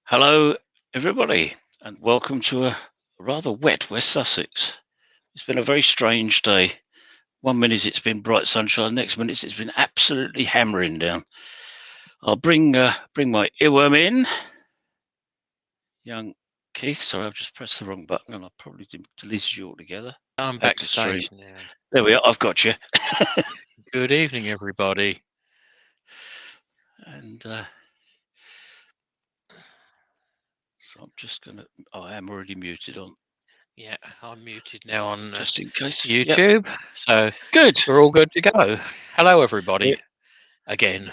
Hello, everybody, and welcome to a rather wet West Sussex. It's been a very strange day. 1 minute it's been bright sunshine, next minute it's been absolutely hammering down. I'll bring my earworm in. Young Keith, sorry, I've just pressed the wrong button and I probably deleted you altogether. I'm backstage now. There we are, I've got you. Good evening, everybody. And so I'm just going to, I am already muted on. Yeah, I'm muted now on just in case. YouTube. Yep. So good. We're all good to go. Hello, everybody. Again.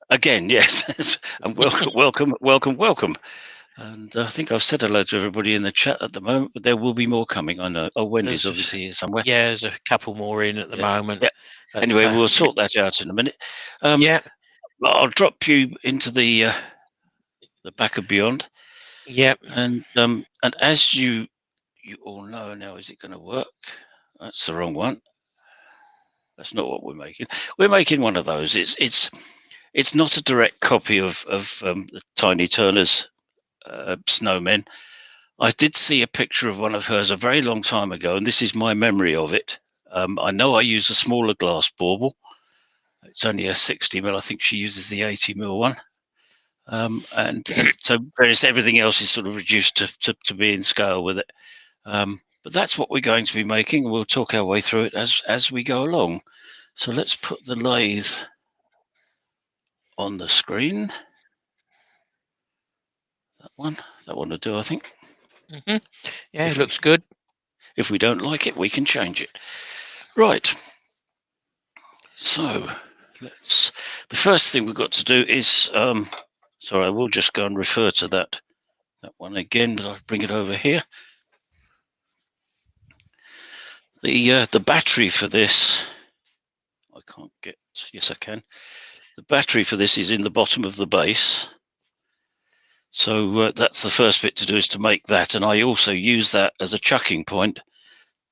Again, yes. And welcome. And I think I've said hello to everybody in the chat at the moment, but there will be more coming. I know. Oh, Wendy's obviously here somewhere. Yeah, there's a couple more in at the moment. Yeah. Anyway, we'll sort that out in a minute. Yeah. I'll drop you into the back of Beyond. Yep. And as you all know now, is it going to work? That's the wrong one. That's not what we're making. We're making one of those. It's not a direct copy of the Tiny Turner's Snowmen. I did see a picture of one of hers a very long time ago, and this is my memory of it. I know I use a smaller glass bauble. It's only a 60mm. I think she uses the 80mm one. And so everything else is sort of reduced to be in scale with it. But that's what we're going to be making, and we'll talk our way through it as we go along. So let's put the lathe on the screen. That one will do, I think. Yeah, it looks good. If we don't like it, we can change it. Right. So the first thing we've got to do is, sorry, I will just go and refer to that one again, but I'll bring it over here. The battery for this, I can't get, yes I can. The battery for this is in the bottom of the base. So that's the first bit to do, is to make that. And I also use that as a chucking point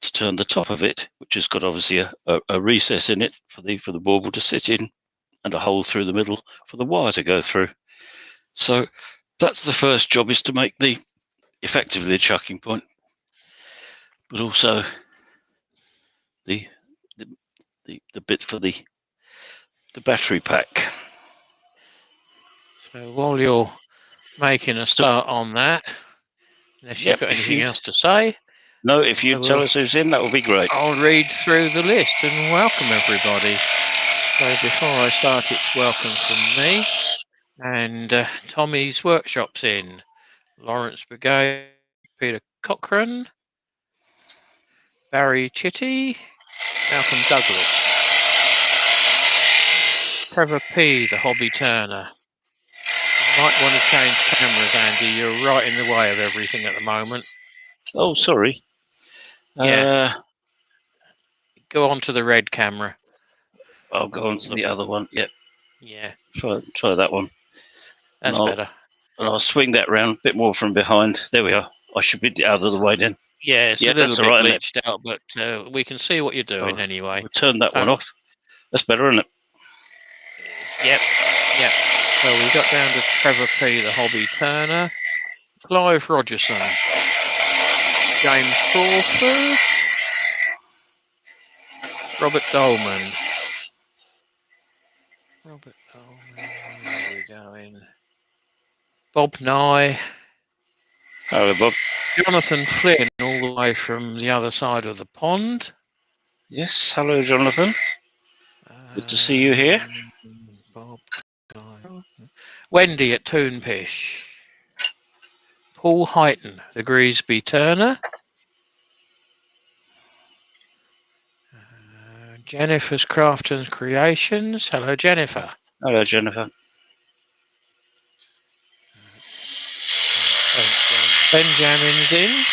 to turn the top of it, which has got obviously a recess in it for the bauble to sit in, and a hole through the middle for the wire to go through. So that's the first job, is to make effectively a chucking point, but also the bit for the battery pack. So while you're making a start on that, unless you've got anything else to say. No, if you tell us who's in, that would be great. I'll read through the list and welcome everybody. So before I start, it's welcome from me. And Tommy's Workshop's in. Lawrence Brigade, Peter Cochrane, Barry Chitty, Malcolm Douglas, Trevor P, the Hobby Turner. You might want to change cameras, Andy. You're right in the way of everything at the moment. Oh, sorry. Yeah. Go on to the red camera. I'll go on to the other one. Yep. Yeah. Try that one. That's better. And I'll swing that round a bit more from behind. There we are. I should be out of the way then. Yeah, it's a little bit glitched out, but we can see what you're doing anyway. We'll turn that one off. That's better, isn't it? Yep. So we got down to Trevor P, the Hobby Turner, Clive Rogerson, James Crawford, Robert Dolman. Where are we going? Bob Nye. Hello, Bob. Jonathan Flynn, all the way from the other side of the pond. Yes, hello, Jonathan. Good to see you here. Bob. Wendy at Toonpish. Paul Heighton, the Greasby Turner. Jennifer's Craft and Creations. Hello, Jennifer. Hello, Jennifer. Benjamin's in.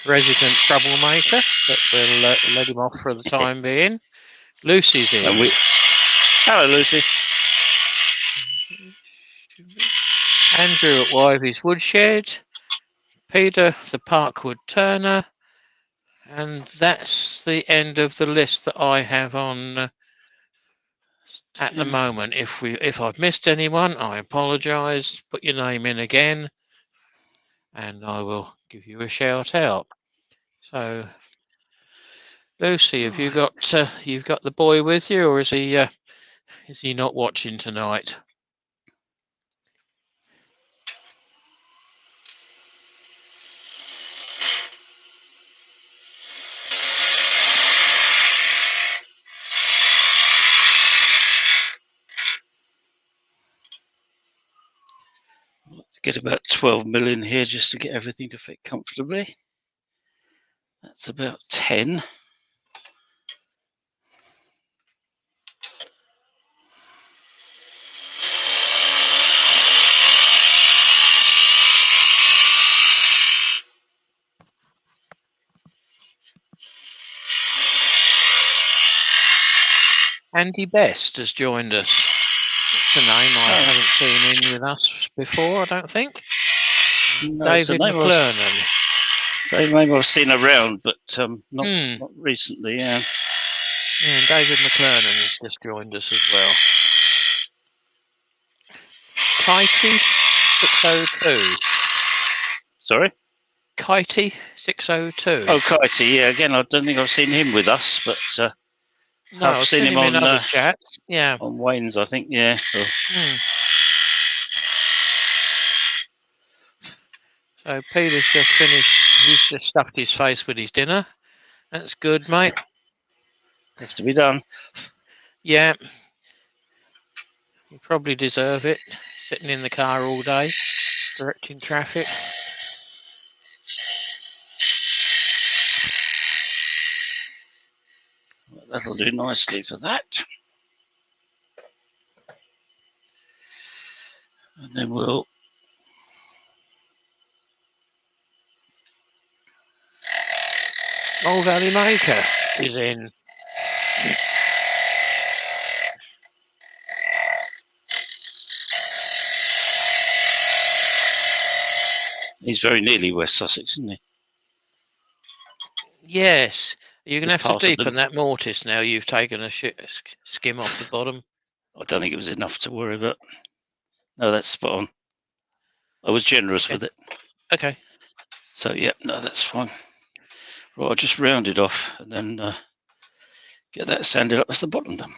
Resident troublemaker, but we'll let him off for the time being. Lucy's in. Hello, Lucy. Andrew at Wivey's Woodshed. Peter the Parkwood Turner. And that's the end of the list that I have on at the moment. If I've missed anyone, I apologise. Put your name in again, and I will give you a shout out. So, Lucy, have you got you've got the boy with you, or is he not watching tonight? Get about 12 million here just to get everything to fit comfortably. That's about 10. Andy Best has joined us. It's a name I haven't seen in with us before, I don't think. No, David McClernand. David name I've seen around, but not recently. Yeah. And David McClernand has just joined us as well. Kitey 602. Sorry? Kitey 602. Oh, Kitey, yeah. Again, I don't think I've seen him with us, but no, I've seen him on other chats. Yeah. On Wayne's, I think, yeah. So Peter's just finished. He's just stuffed his face with his dinner. That's good, mate. Has to be done. Yeah. You probably deserve it. Sitting in the car all day, directing traffic. Well, that'll do nicely for that. And then we'll... Mole Valley Maker is in. He's very nearly West Sussex, isn't he? Yes. You're going to have to deepen that mortise now. You've taken a skim off the bottom. I don't think it was enough to worry about. No, that's spot on. I was generous with it. Okay. So, yeah, no, that's fine. Right, I'll just round it off and then get that sanded up as the bottom done.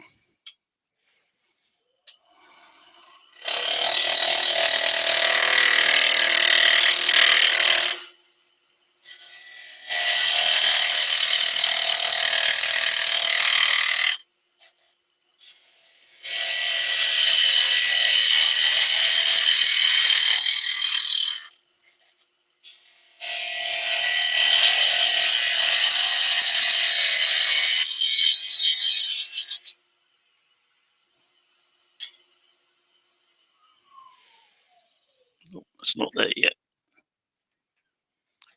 Oh, it's not there yet.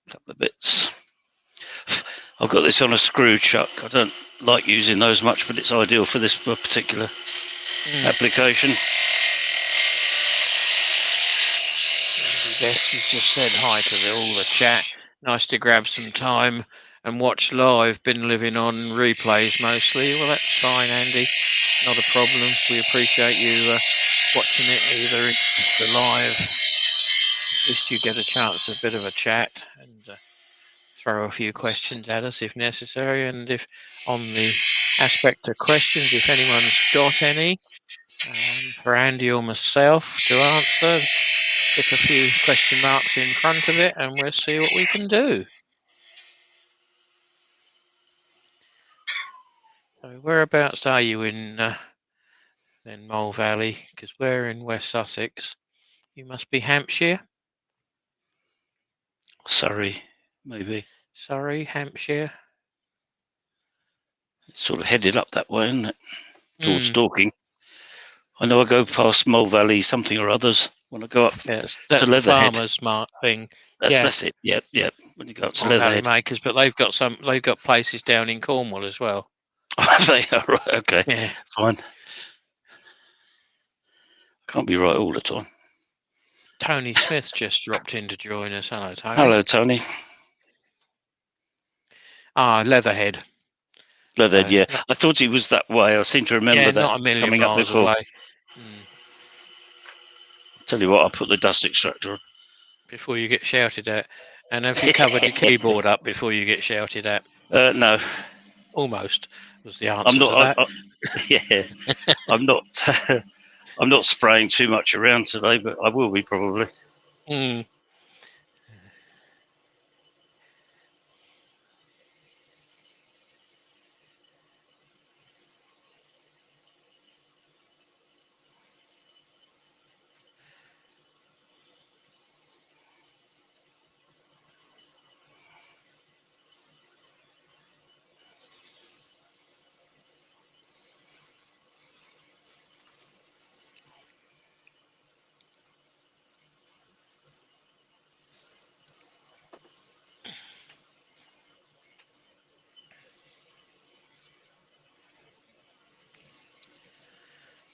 A couple of bits. I've got this on a screw chuck. I don't like using those much, but it's ideal for this particular application. Best has just said hi to all the chat. Nice to grab some time and watch live. Been living on replays mostly. Well, that's fine, Andy. Not a problem. We appreciate you watching it either in the live. At least you get a chance, a bit of a chat, and throw a few questions at us if necessary. And if on the aspect of questions, if anyone's got any for Andy or myself to answer, stick a few question marks in front of it and we'll see what we can do. So whereabouts are you in then Mole Valley? Because we're in West Sussex. You must be Hampshire? Surrey, maybe. Surrey, Hampshire? It's sort of headed up that way, isn't it? Towards Dorking. I know I go past Mole Valley something or others when I go up that's to the farmer's thing. That's it. Yeah. When you go up to Mole Valley Leatherhead. Makers, but they've got places down in Cornwall as well. They are right. Okay. Yeah. Fine. Can't be right all the time. Tony Smith just dropped in to join us. Hello, Tony. Hello, Tony. Leatherhead. Leatherhead, So, yeah. I thought he was that way. I seem to remember yeah, that not a million coming up miles before. away. Mm. Tell you what, I'll put the dust extractor on. Before you get shouted at. And have you covered your keyboard up before you get shouted at? No, Almost was the I'm answer to not. that. Yeah, I'm not. I'm not spraying too much around today, but I will be probably. Mm.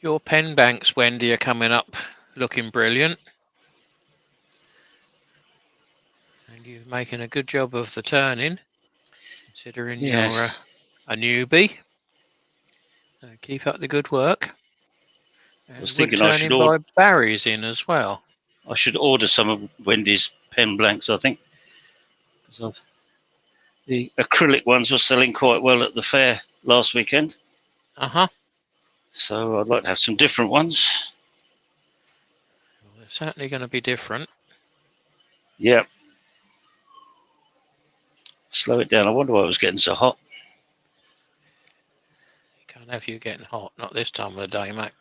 Your pen banks, Wendy, are coming up looking brilliant. And you're making a good job of the turning, considering you're Yes. a newbie. So keep up the good work. I was And wood thinking I should turning by Barry's in as well. order some of Wendy's pen blanks. I think because the acrylic ones were selling quite well at the fair last weekend. Uh-huh. So I'd like to have some different ones. Well, they're certainly going to be different. Yeah. Slow it down. I wonder why it was getting so hot. Can't have you getting hot, not this time of the day, mate.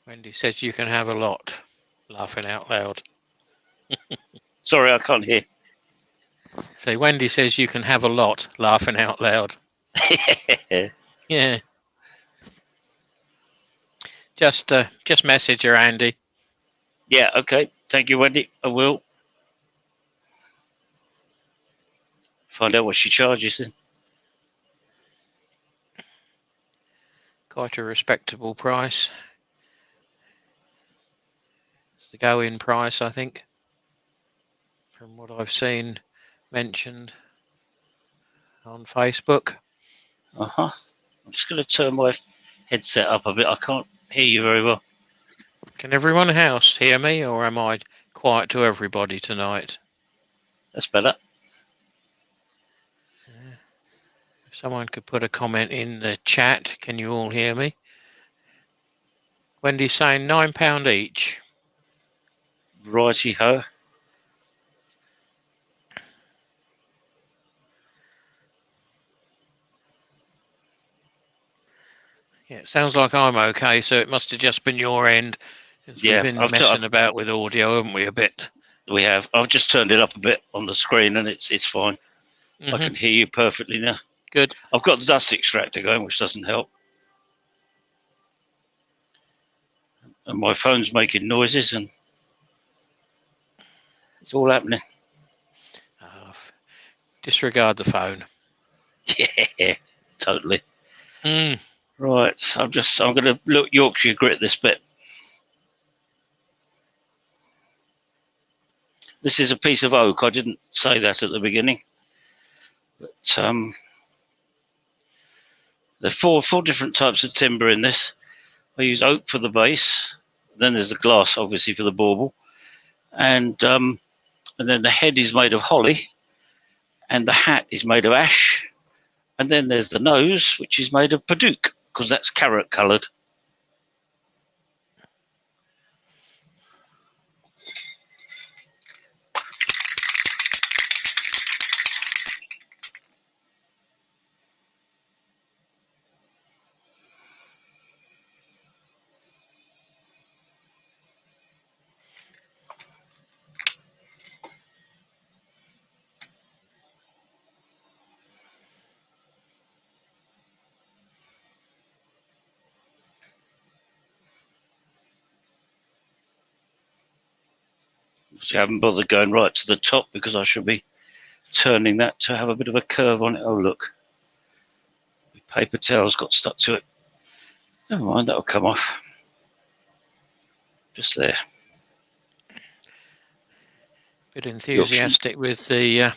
Wendy says you can have a lot. Laughing out loud. Sorry, I can't hear. So Wendy says you can have a lot. Laughing out loud. Yeah. Just message her, Andy. Yeah, okay. Thank you, Wendy. I will. Find out what she charges then. Quite a respectable price. It's the go-in price, I think, from what I've seen mentioned on Facebook. Uh-huh. I'm just going to turn my headset up a bit. I can't hear you very well. Can everyone in the house hear me, or am I quiet to everybody tonight? That's better. If someone could put a comment in the chat, can you all hear me? Wendy's saying £9 each. Righty-ho. Yeah, it sounds like I'm okay, so it must have just been your end. We've Yeah, been messing about with audio, haven't we, a bit? we have. I've just turned it up a bit on the screen and it's fine. I can hear you perfectly now. Good. I've got the dust extractor going, which doesn't help. And my phone's making noises and it's all happening. Disregard the phone. Yeah, totally. Mm. Right, I'm going to look Yorkshire grit this bit. This is a piece of oak. I didn't say that at the beginning, but there are four different types of timber in this. I use oak for the base. Then there's the glass, obviously, for the bauble, and then the head is made of holly, and the hat is made of ash, and then there's the nose, which is made of padauk, because that's carrot coloured. Which I haven't bothered going right to the top because I should be turning that to have a bit of a curve on it. Oh, look. The paper towel's got stuck to it. Never mind, that'll come off. Just there. bit enthusiastic with the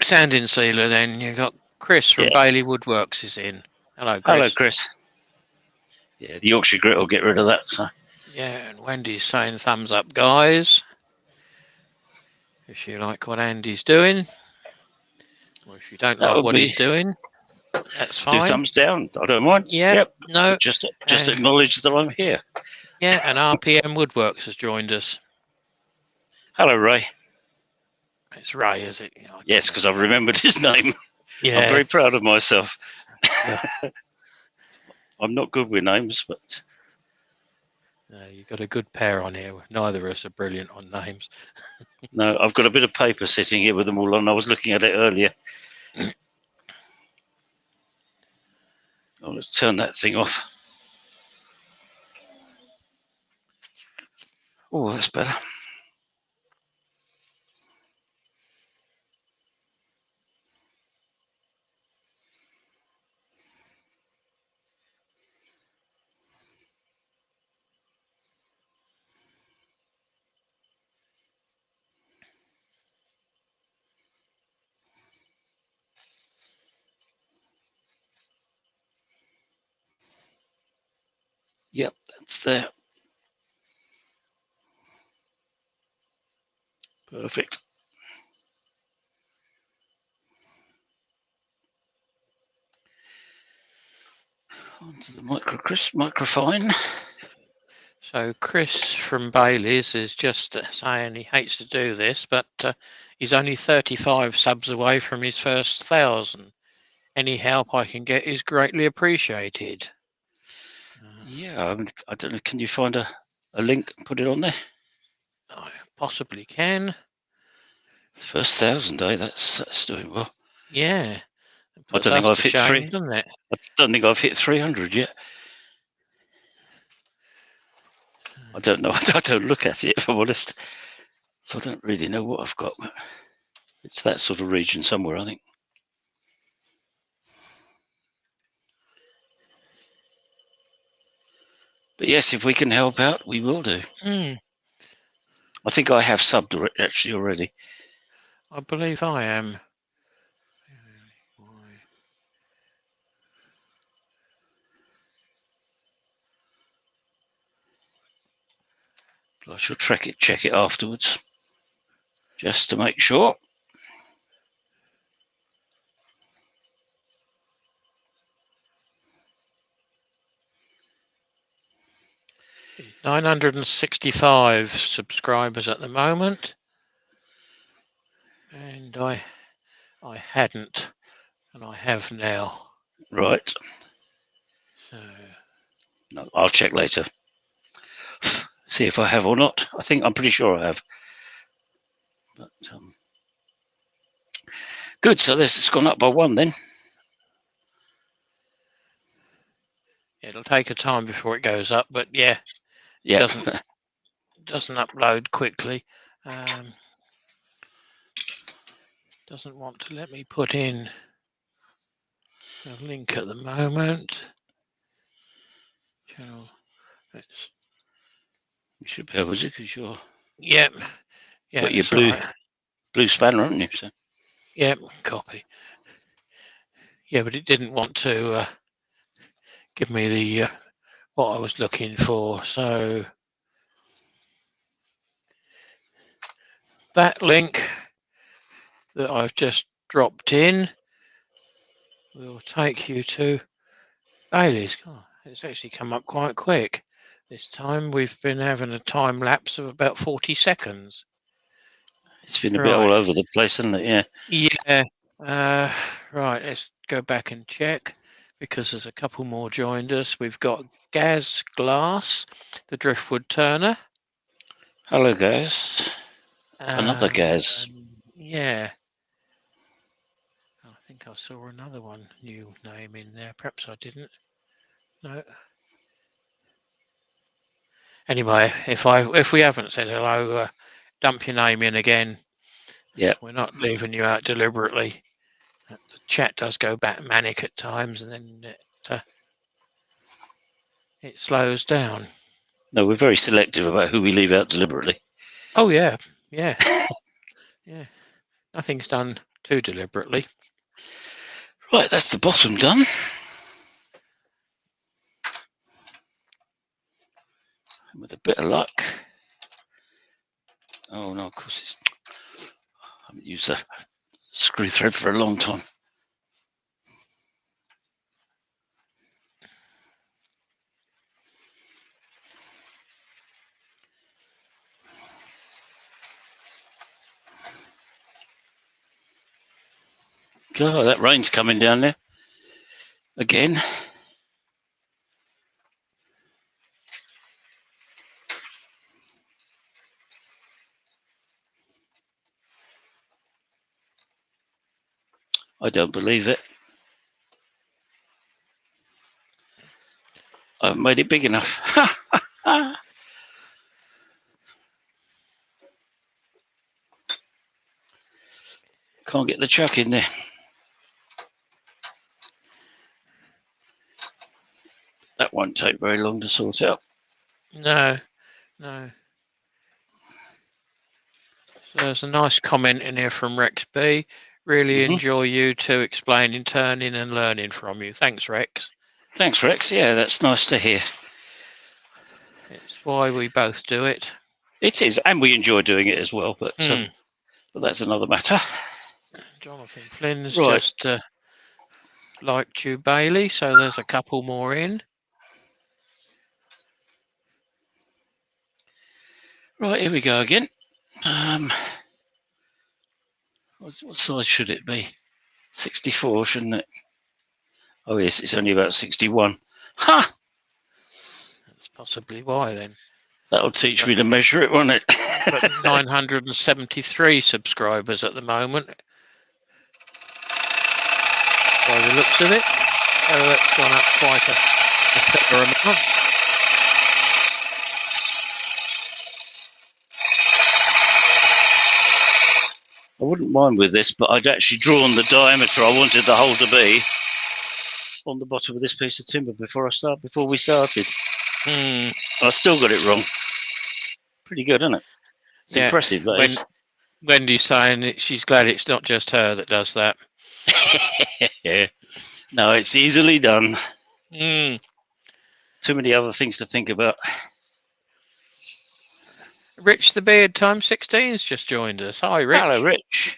sanding sealer. Then you got Chris from Yeah. Bailey Woodworks is in. Hello, Chris. Hello, Chris. Yeah, the Yorkshire grit will get rid of that. So Yeah, and Wendy's saying thumbs up, guys. If you like what Andy's doing, or if you don't that like would what be he's doing, that's do fine. thumbs down. I don't mind. Yeah, Yep. no, Just and, acknowledge that I'm here. yeah, and RPM Woodworks has joined us. Hello, Ray. It's Ray, is it? Yeah, Yes, because I've remembered his name. Yeah, I'm very proud of myself. yeah. I'm not good with names, but You've got a good pair on here. Neither of us are brilliant on names. no, I've got a bit of paper sitting here with them all on. I was looking at it earlier. Oh, let's turn that thing off. Oh, that's better. Yep, that's there. Perfect. Onto the microphone. So Chris from Bailey's is just saying he hates to do this, but he's only 35 subs away from his first 1,000. Any help I can get is greatly appreciated. Yeah, I don't know. Can you find a link and put it on there? I possibly can. The first 1,000, that's doing well. Yeah. I don't think I've hit shame, doesn't it? I don't think I've hit 300 yet. I don't know. I don't look at it, if I'm honest. So I don't really know what I've got. But it's that sort of region somewhere, I think. But yes, if we can help out, we will do. Mm, I think I have subbed actually already. I believe I am. I shall check it afterwards, just to make sure. He's 965 subscribers at the moment, and I hadn't, and I have now. Right. So No, I'll check later. See if I have or not. I'm pretty sure I have. But good. So this has gone up by 1 then. it'll take a time before it goes up, but yeah, Yeah. doesn't upload quickly. Doesn't want to let me put in a link at the moment. Channel. You should be able to, because you're Yep. Yeah. got your blue spanner, haven't you? So. Yep. Copy. Yeah, but it didn't want to give me the what I was looking for. So that link that I've just dropped in will take you to Bailey's. Oh, it's actually come up quite quick. This time we've been having a time lapse of about 40 seconds. It's been a bit all over the place, hasn't it? Yeah. Yeah. Right, let's go back and check, because there's a couple more joined us. We've got Gaz Glass, the driftwood turner. Hello, guys. Another Gaz. Yeah. I think I saw another new name in there. Perhaps I didn't. No. Anyway, if we haven't said hello, dump your name in again. Yeah. We're not leaving you out deliberately. The chat does go back manic at times, and then it slows down. No, we're very selective about who we leave out deliberately. Oh yeah, yeah. Yeah, nothing's done too deliberately. Right, that's the bottom done. With a bit of luck. Oh no, of course I haven't used a screw thread for a long time. God, that rain's coming down there again. I don't believe it. I haven't made it big enough. Can't get the chuck in there. That won't take very long to sort out. No. So there's a nice comment in here from Rex B. Really enjoy you two explaining, turning and learning from you. Thanks, Rex. Thanks, Rex. Yeah, that's nice to hear. It's why we both do it. It is, and we enjoy doing it as well, but that's another matter. Jonathan Flynn's Right. just liked you, Bailey, so there's a couple more in. Right, here we go again. What size should it be? 64, shouldn't it? Oh yes, it's only about 61. Ha! That's possibly why then. That'll teach me to measure it, won't it? But 973 subscribers at the moment. By the looks of it. So that's gone up quite a fair amount. I wouldn't mind with this, but I'd actually drawn the diameter I wanted the hole to be on the bottom of this piece of timber before we started. I still got it wrong. Pretty good, isn't it? It's impressive, that is. Wendy's saying that she's glad it's not just her that does that. Yeah. No, it's easily done. Too many other things to think about. Rich the Beard Time 16's just joined us. Hi, Rich. Hello, Rich.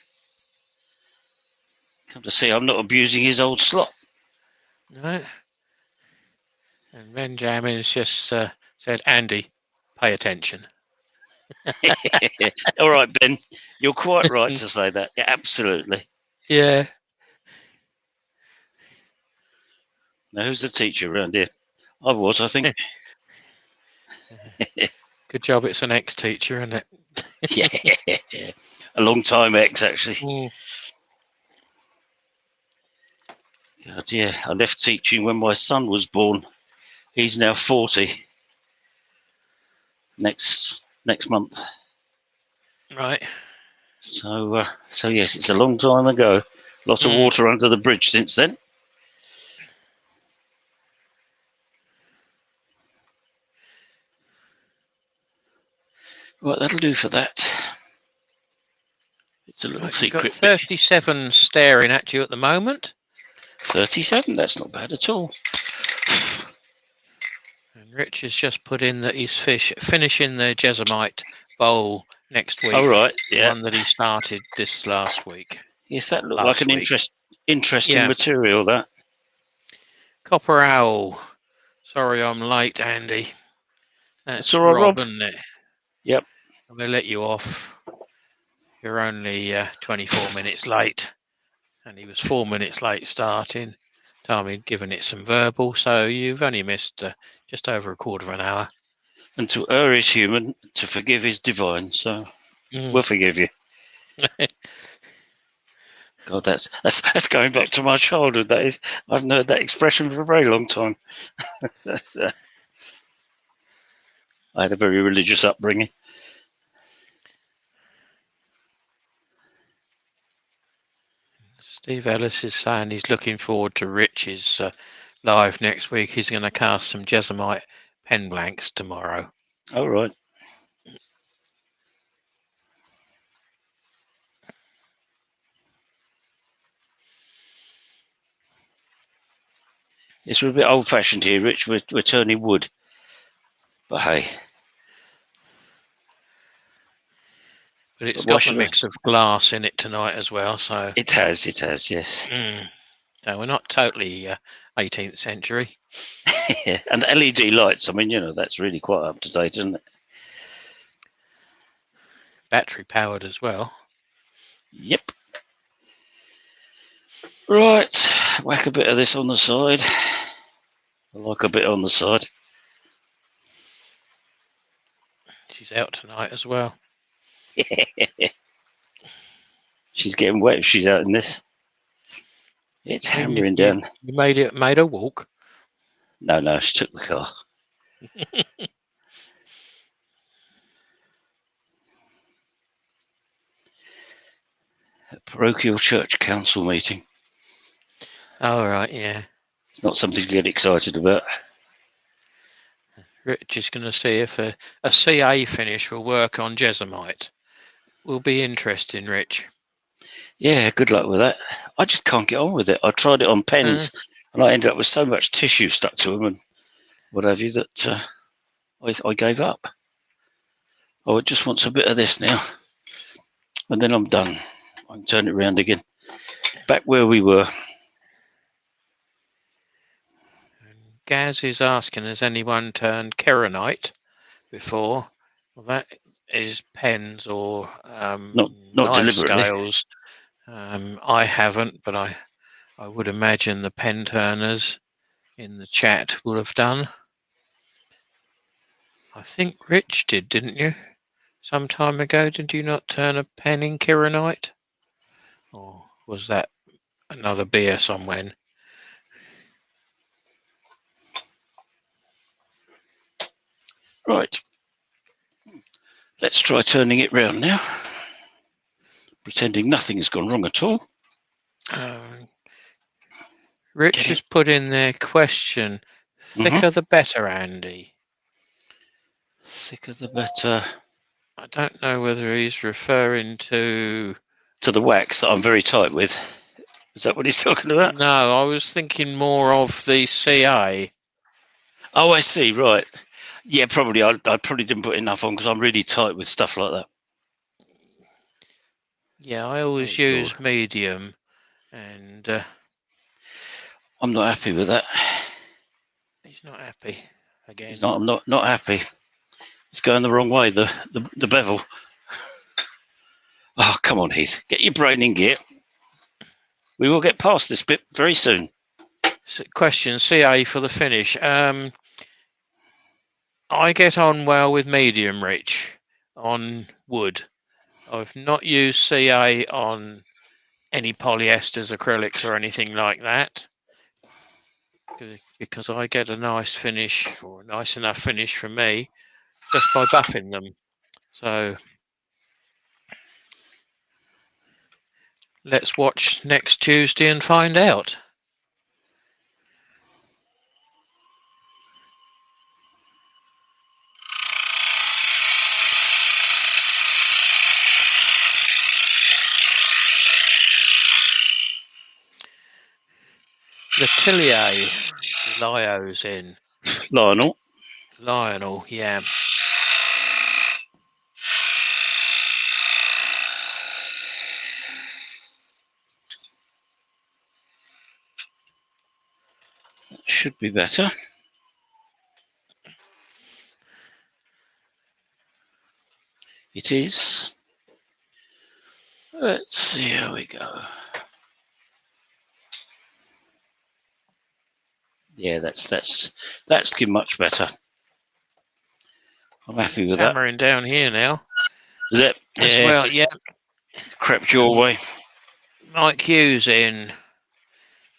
Come to see I'm not abusing his old slot. No. And Benjamin's just said, Andy, pay attention. All right, Ben. You're quite right to say that. Yeah, absolutely. Yeah. Now, who's the teacher around here? I was, I think. Good job it's an ex-teacher, isn't it? Yeah. A long time ex, actually. God, yeah. I left teaching when my son was born. He's now 40. Next month. Right. So yes, it's a long time ago. Lot of water under the bridge since then. Right, that'll do for that. It's a little secret. You've got 37 staring at you at the moment. 37? That's not bad at all. And Rich has just put in that he's finishing the Jessamite bowl next week. Oh, right, yeah. The one that he started this last week. Yes, that looked like an interesting material, that. Copper Owl. Sorry I'm late, Andy. That's all right, Rob, isn't it? Yep. I'm going to let you off. You're only 24 minutes late. And he was 4 minutes late starting. Time he'd given it some verbal, so you've only missed just over a quarter of an hour. And to err is human, to forgive is divine, so we'll forgive you. God, that's going back to my childhood, that is. I haven't heard that expression for a very long time. I had a very religious upbringing. Steve Ellis is saying he's looking forward to Rich's live next week. He's going to cast some Jessamite pen blanks tomorrow. Oh, right. It's a bit old-fashioned here, Rich. We're turning wood, but hey. But it's But got the mix of glass in it tonight as well, so it has, yes. So we're not totally 18th century. Yeah. And LED lights. I mean, that's really quite up to date, isn't it? Battery powered as well. Yep. Right, whack a bit of this on the side. I like a bit on the side. She's out tonight as well. She's getting wet if she's out in this. It's hammering down. You made her walk. No, she took the car. A parochial church council meeting. Oh, right, yeah. It's not something to get excited about. Rich is going to see if a CA finish will work on Jessamite. Will be interesting, Rich. Yeah, good luck with that. I just can't get on with it. I tried it on pens, and I ended up with so much tissue stuck to them and what have you that I gave up. Oh, it just wants a bit of this now, and then I'm done. I can turn it around again. Back where we were. Gaz is asking, has anyone turned Keranite before? Well, that is pens or Not knife deliberately. scales. I haven't, but I would imagine the pen turners in the chat would have done. I think Rich did, didn't you? Some time ago, did you not turn a pen in Keranite? Or was that another beer somewhere? Right. Let's try turning it round now. Pretending nothing has gone wrong at all. Rich has put in their question, thicker the better, Andy. Thicker the better. I don't know whether he's referring to the wax that I'm very tight with. Is that what he's talking about? No, I was thinking more of the CA. Oh, I see. Right. Yeah, probably. I probably didn't put enough on because I'm really tight with stuff like that. Yeah, I always use medium, and I'm not happy with that. He's not happy again. I'm not happy. It's going the wrong way. The bevel. Oh, come on, Heath. Get your brain in gear. We will get past this bit very soon. Question, CA for the finish. I get on well with medium, Rich, on wood. I've not used CA on any polyesters, acrylics, or anything like that, because I get a nice finish, or a nice enough finish for me, just by buffing them. So let's watch next Tuesday and find out. Letillier, Lio's in. Lionel, yeah. That should be better. It is. Let's see how we go. Yeah, that's looking much better. I'm happy with that. Hammering down here now. Is it? As well, yeah. It's crept your way. Mike Hughes in.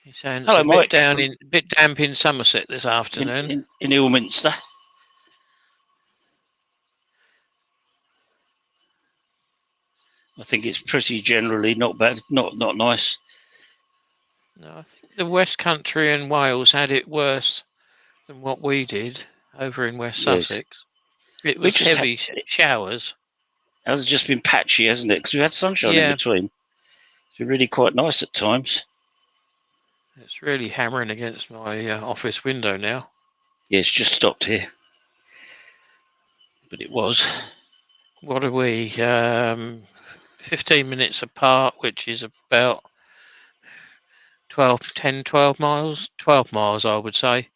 He's saying it's Hello, Mike. Bit damp in Somerset this afternoon. In Ilminster. I think it's pretty generally not bad, not nice. No, I think the West Country and Wales had it worse than what we did over in West Sussex. It was heavy showers. It has just been patchy, hasn't it? Because we've had sunshine in between. It's been really quite nice at times. It's really hammering against my office window now. Yeah, it's just stopped here. But it was. What are we? 15 minutes apart, which is about 12 miles. 12 miles, I would say.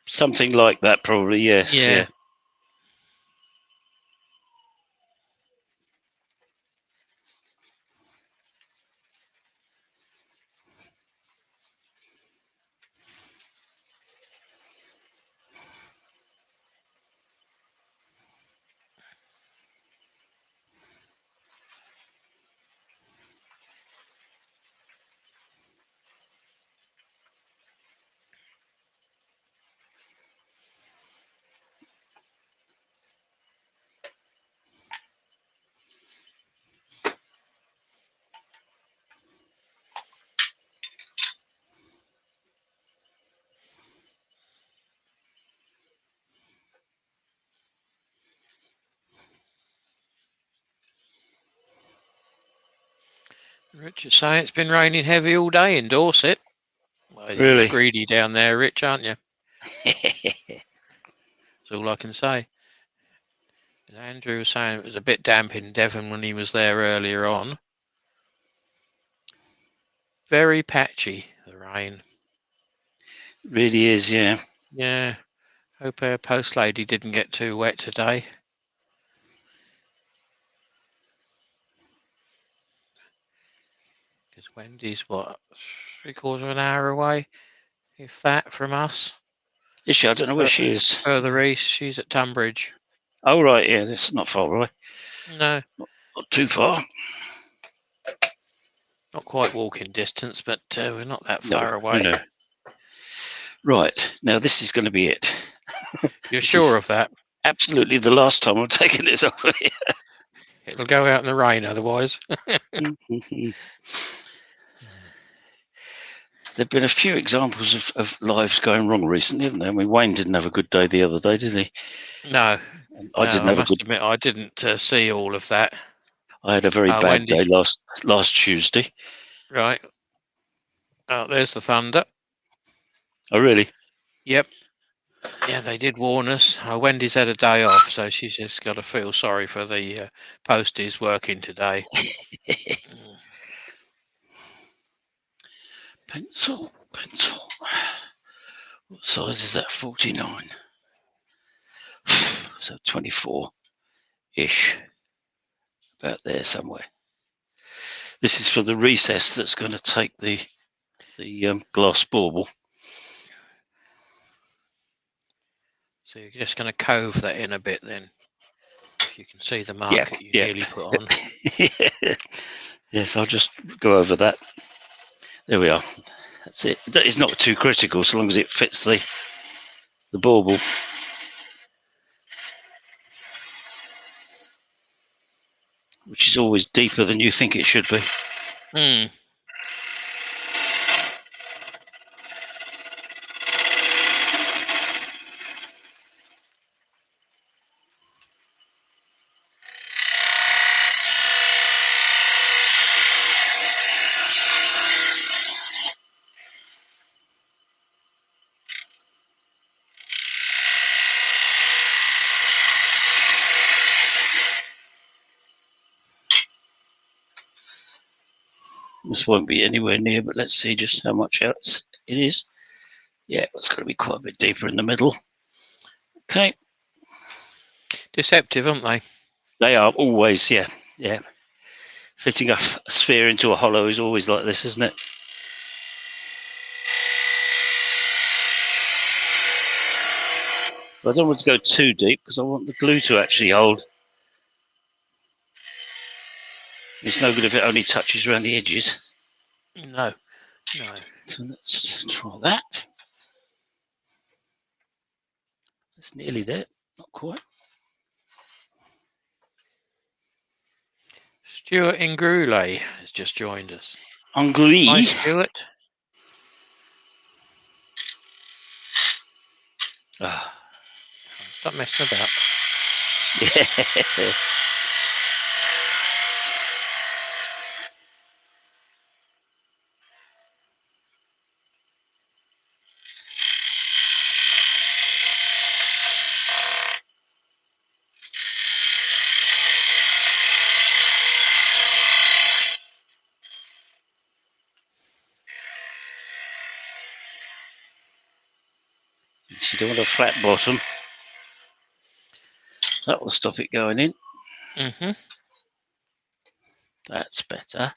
Something like that, probably, yes, yeah. Richard's saying it's been raining heavy all day in Dorset. Well, you're Really? just greedy down there, Rich, aren't you? That's all I can say. And Andrew was saying it was a bit damp in Devon when he was there earlier on. Very patchy, the rain. Really is, yeah. Yeah. Hope our post lady didn't get too wet today. Because Wendy's, what, 3/4 of an hour away? If that, from us. Is she? I don't know where she is. Further east, she's at Tunbridge. Oh, right, yeah, that's not far away. No, Not too far. not quite walking distance, but we're not that far away. No. Right, now this is going to be it. You're sure of that? Absolutely the last time I'm taking this off of here. It'll go out in the rain otherwise. There've been a few examples of lives going wrong recently, haven't there? I mean, Wayne didn't have a good day the other day, did he? No. I didn't have a good. Admit, I didn't see all of that. I had a very bad Wendy. day last Tuesday. Right. Oh, there's the thunder. Oh, really? Yep. Yeah, they did warn us. Wendy's had a day off, so she's just got to feel sorry for the posties working today. Pencil. What size is that? 49. So 24-ish. About there somewhere. This is for the recess that's going to take the glass bauble. So you're just going to cove that in a bit then. If you can see the mark that you nearly put on. Yes, I'll just go over that. There we are. That's it. That is not too critical so long as it fits the bauble. Which is always deeper than you think it should be. This won't be anywhere near, but let's see just how much else it is. Yeah, it's going to be quite a bit deeper in the middle. Okay. Deceptive, aren't they? They are always, yeah. Fitting a sphere into a hollow is always like this, isn't it? But I don't want to go too deep because I want the glue to actually hold. It's no good if it only touches around the edges. No. So let's try that. It's nearly there. Not quite. Stuart Ingrule has just joined us. Angry. Hi, Stuart. Stop messing about. Yeah. You don't want a flat bottom. That will stop it going in. Mm-hmm. That's better.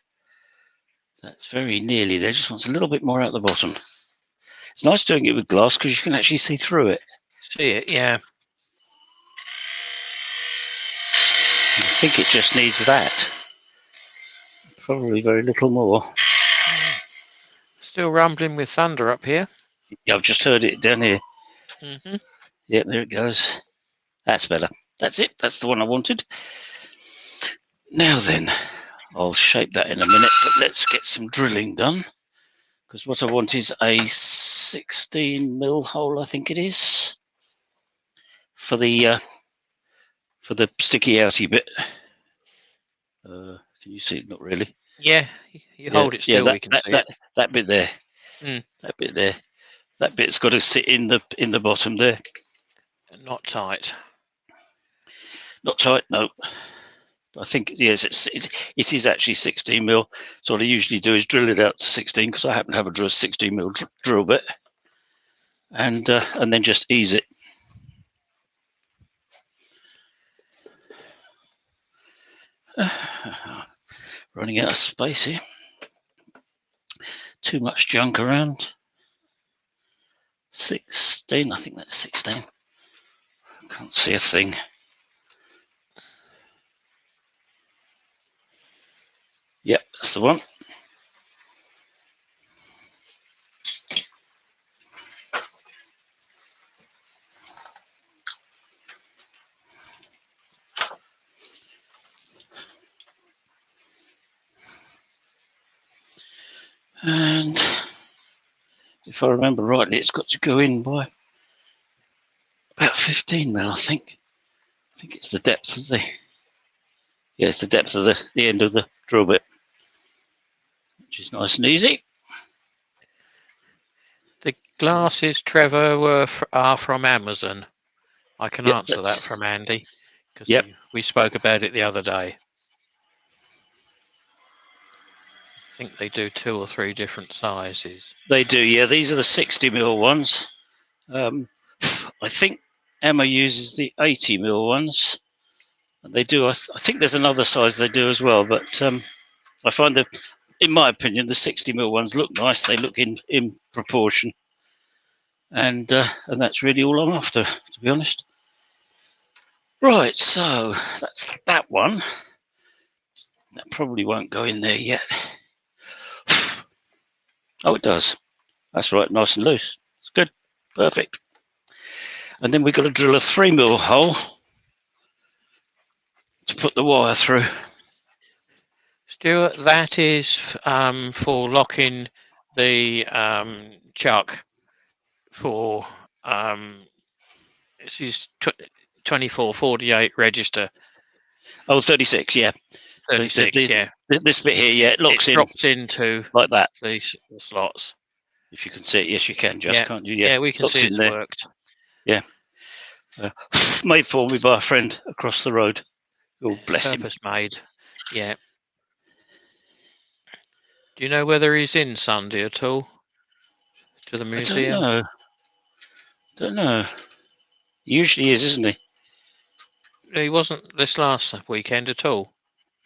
That's very nearly there. Just wants a little bit more out the bottom. It's nice doing it with glass because you can actually see through it. See it, yeah. I think it just needs that. Probably very little more. Still rumbling with thunder up here. Yeah, I've just heard it down here. Mm-hmm. Yep, there it goes. That's better. That's it. That's the one I wanted. Now then, I'll shape that in a minute, but let's get some drilling done. Because what I want is a 16mm hole, I think it is, for the sticky outy bit. Can you see it? Not really. Yeah, you hold it still, we can see it. That bit there. Mm. That bit there. That bit's got to sit in the bottom there. Not tight. Not tight, no. I think yes, it is actually 16mm. So what I usually do is drill it out to 16 because I happen to have a 16mm drill bit, and then just ease it. Running out of space here. Too much junk around. 16, I think that's 16. Can't see a thing. Yep, that's the one. And if I remember rightly, it's got to go in by about 15mm, I think. I think it's the depth of it's the depth of the end of the drill bit, which is nice and easy. The glasses, Trevor, are from Amazon. I can answer that from Andy because we spoke about it the other day. I think they do 2 or 3 different sizes. They do, yeah. These are the 60mm ones. I think Emma uses the 80mm ones. They do. I think there's another size they do as well, but I find that, in my opinion, the 60mm ones look nice. They look in proportion, and that's really all I'm after, to be honest. Right, so that's that one. That probably won't go in there yet. Oh, it does. That's right, nice and loose. It's good, perfect. And then we've got to drill a 3mm hole to put the wire through. Stuart, that is for locking the chuck for this is 2448 register. Oh, 36, yeah. 36, yeah. This bit here, yeah, it locks in. Drops into like that. These slots. If you can see it, yes, you can, can't you? Yeah, we can see it's worked. Yeah. Made for me by a friend across the road. Oh, bless him. Purpose made. Yeah. Do you know whether he's in Sunday at all? To the museum? I don't know. He usually is, isn't he? He wasn't this last weekend at all.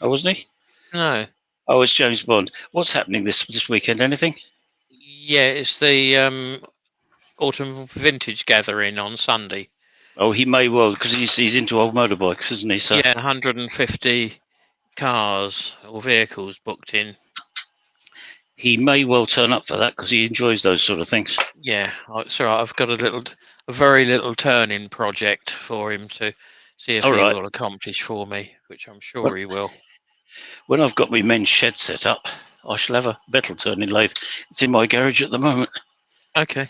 Oh, wasn't he? No. Oh, it's James Bond. What's happening this weekend? Anything? Yeah, it's the autumn vintage gathering on Sunday. Oh, he may well, because he's into old motorbikes, isn't he? So yeah, 150 cars or vehicles booked in. He may well turn up for that because he enjoys those sort of things. Yeah, so I've got a very little turn-in project for him to see if he will accomplish for me, which I'm sure he will. When I've got my men's shed set up, I shall have a metal turning lathe. It's in my garage at the moment. Okay.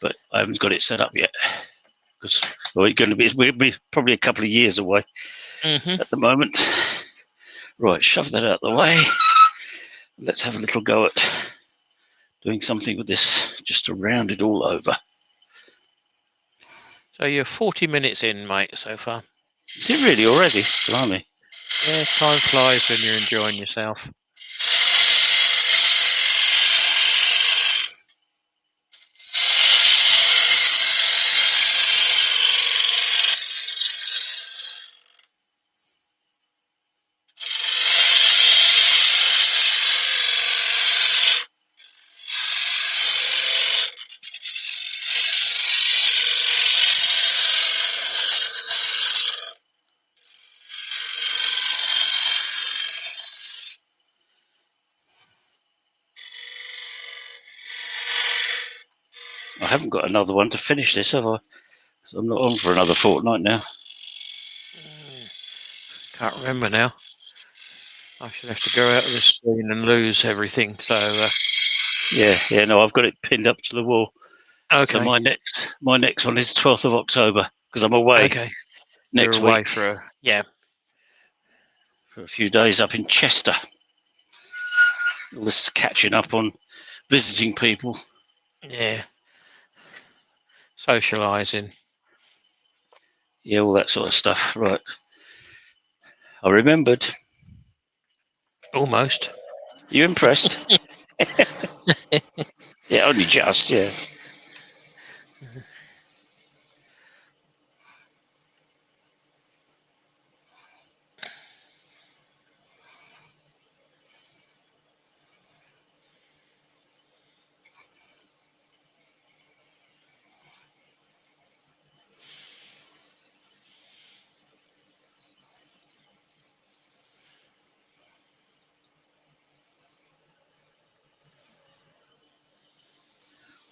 But I haven't got it set up yet because we'll be probably a couple of years away at the moment. Right, shove that out of the way. Let's have a little go at doing something with this, just to round it all over. So you're 40 minutes in, mate, so far. Is it really already? Blimey. Yeah, time flies when you're enjoying yourself. I haven't got another one to finish this, have I? So I'm not on for another fortnight now. Can't remember now. I should have to go out of the screen and lose everything. So Yeah. No, I've got it pinned up to the wall. okay. So my next one is 12th of October because I'm away Okay. next You're away week for for a few days up in Chester. All this catching up on visiting people. Yeah. Socialising. Yeah, all that sort of stuff. Right. I remembered. Almost. You impressed? Yeah, only just, yeah.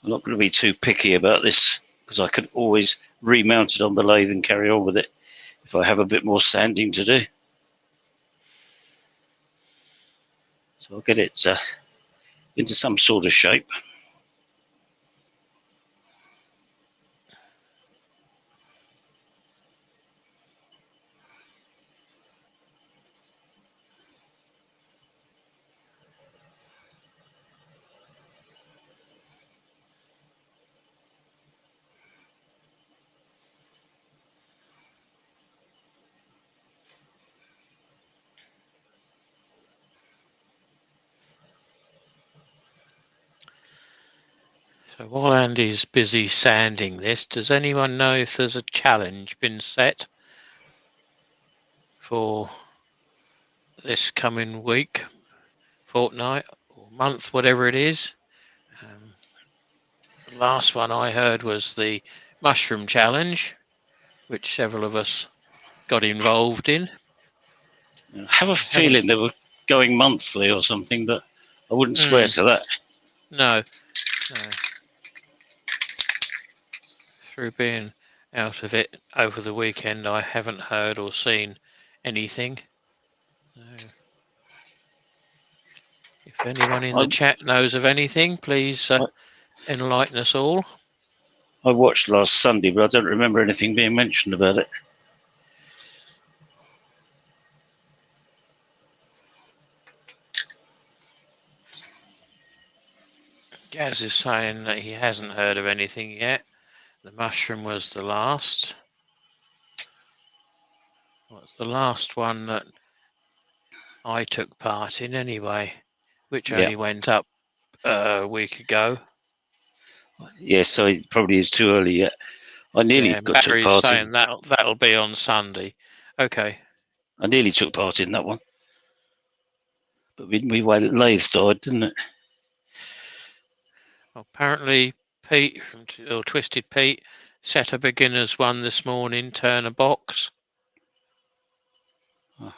I'm not going to be too picky about this because I can always remount it on the lathe and carry on with it if I have a bit more sanding to do. So I'll get it into some sort of shape. So while Andy's busy sanding this, does anyone know if there's a challenge been set for this coming week, fortnight, or month, whatever it is? The last one I heard was the mushroom challenge, which several of us got involved in. I have a feeling they were going monthly or something, but I wouldn't swear to that. No. Through being out of it over the weekend, I haven't heard or seen anything. If anyone in the chat knows of anything, please enlighten us all. I watched last Sunday, but I don't remember anything being mentioned about it. Gaz is saying that he hasn't heard of anything yet. The mushroom was the last. What's the last one that I took part in anyway, which only went up a week ago. Yes, so it probably is too early yet. I nearly took part saying that'll be on Sunday. Okay. I nearly took part in that one, but my lathe died, didn't it? Well, apparently, Pete from Twisted Pete set a beginner's one this morning. Turn a box.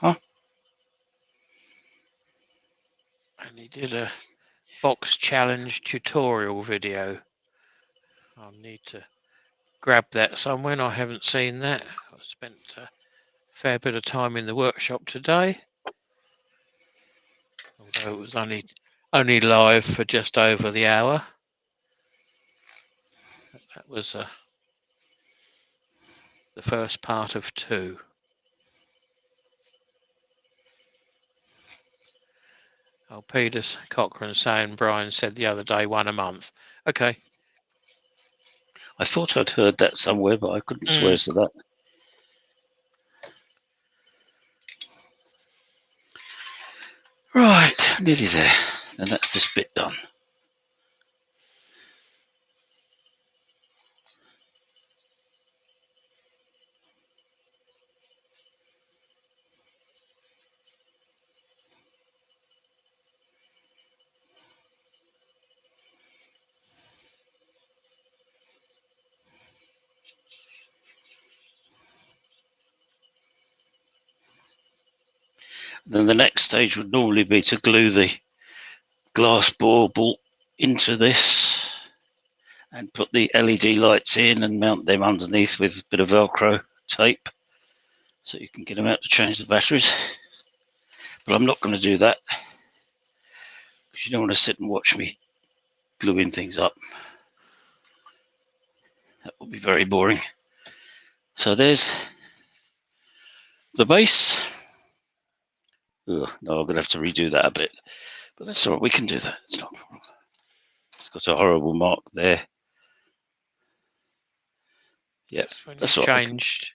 And he did a box challenge tutorial video. I'll need to grab that somewhere. I haven't seen that. I spent a fair bit of time in the workshop today, although it was only live for just over the hour. That was the first part of 2. Oh, Peter Cochrane saying Brian said the other day 1 a month. Okay. I thought I'd heard that somewhere, but I couldn't swear to that. Right, nearly there. And that's this bit done. Then the next stage would normally be to glue the glass bore bolt into this and put the LED lights in and mount them underneath with a bit of Velcro tape so you can get them out to change the batteries. But I'm not going to do that because you don't want to sit and watch me gluing things up. That will be very boring. So there's the base. Ugh, no, I'm going to have to redo that a bit. But that's all right, we can do that. It's not a problem. It's got a horrible mark there. Yeah, that's what changed.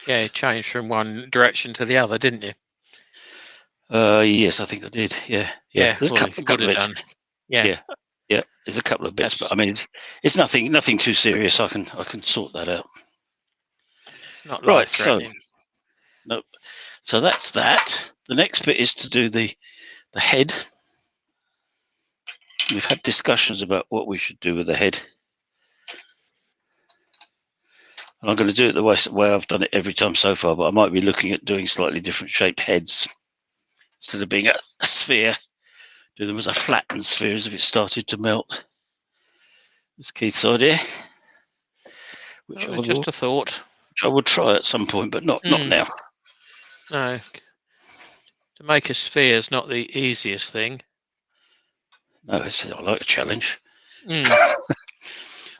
Yeah, you changed from one direction to the other, didn't you? Yes, I think I did. Yeah. There's a couple of bits. Yeah. There's a couple of bits, but I mean, it's nothing too serious. I can sort that out. Not life-threatening. No. So that's that. The next bit is to do the head. We've had discussions about what we should do with the head. And I'm going to do it the way I've done it every time so far, but I might be looking at doing slightly different shaped heads. Instead of being a sphere, do them as a flattened sphere as if it started to melt. That's Keith's idea. Just a thought. Which I will try at some point, but not now. No. To make a sphere is not the easiest thing. No, I like a challenge.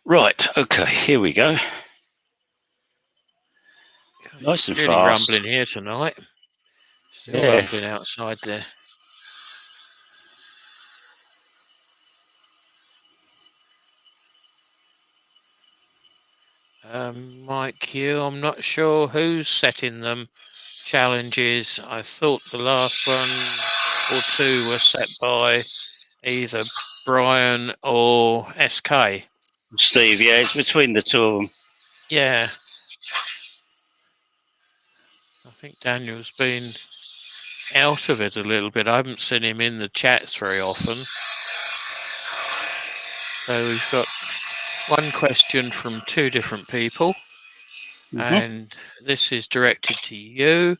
Right, okay, here we go. Nice and really fast. Rumbling here tonight. Still rumbling outside there. Mike Q, I'm not sure who's setting them challenges. I thought the last one or two were set by either Brian or SK. Steve, yeah, it's between the two of them. Yeah. I think Daniel's been out of it a little bit. I haven't seen him in the chats very often. So we've got one question from two different people. And this is directed to you.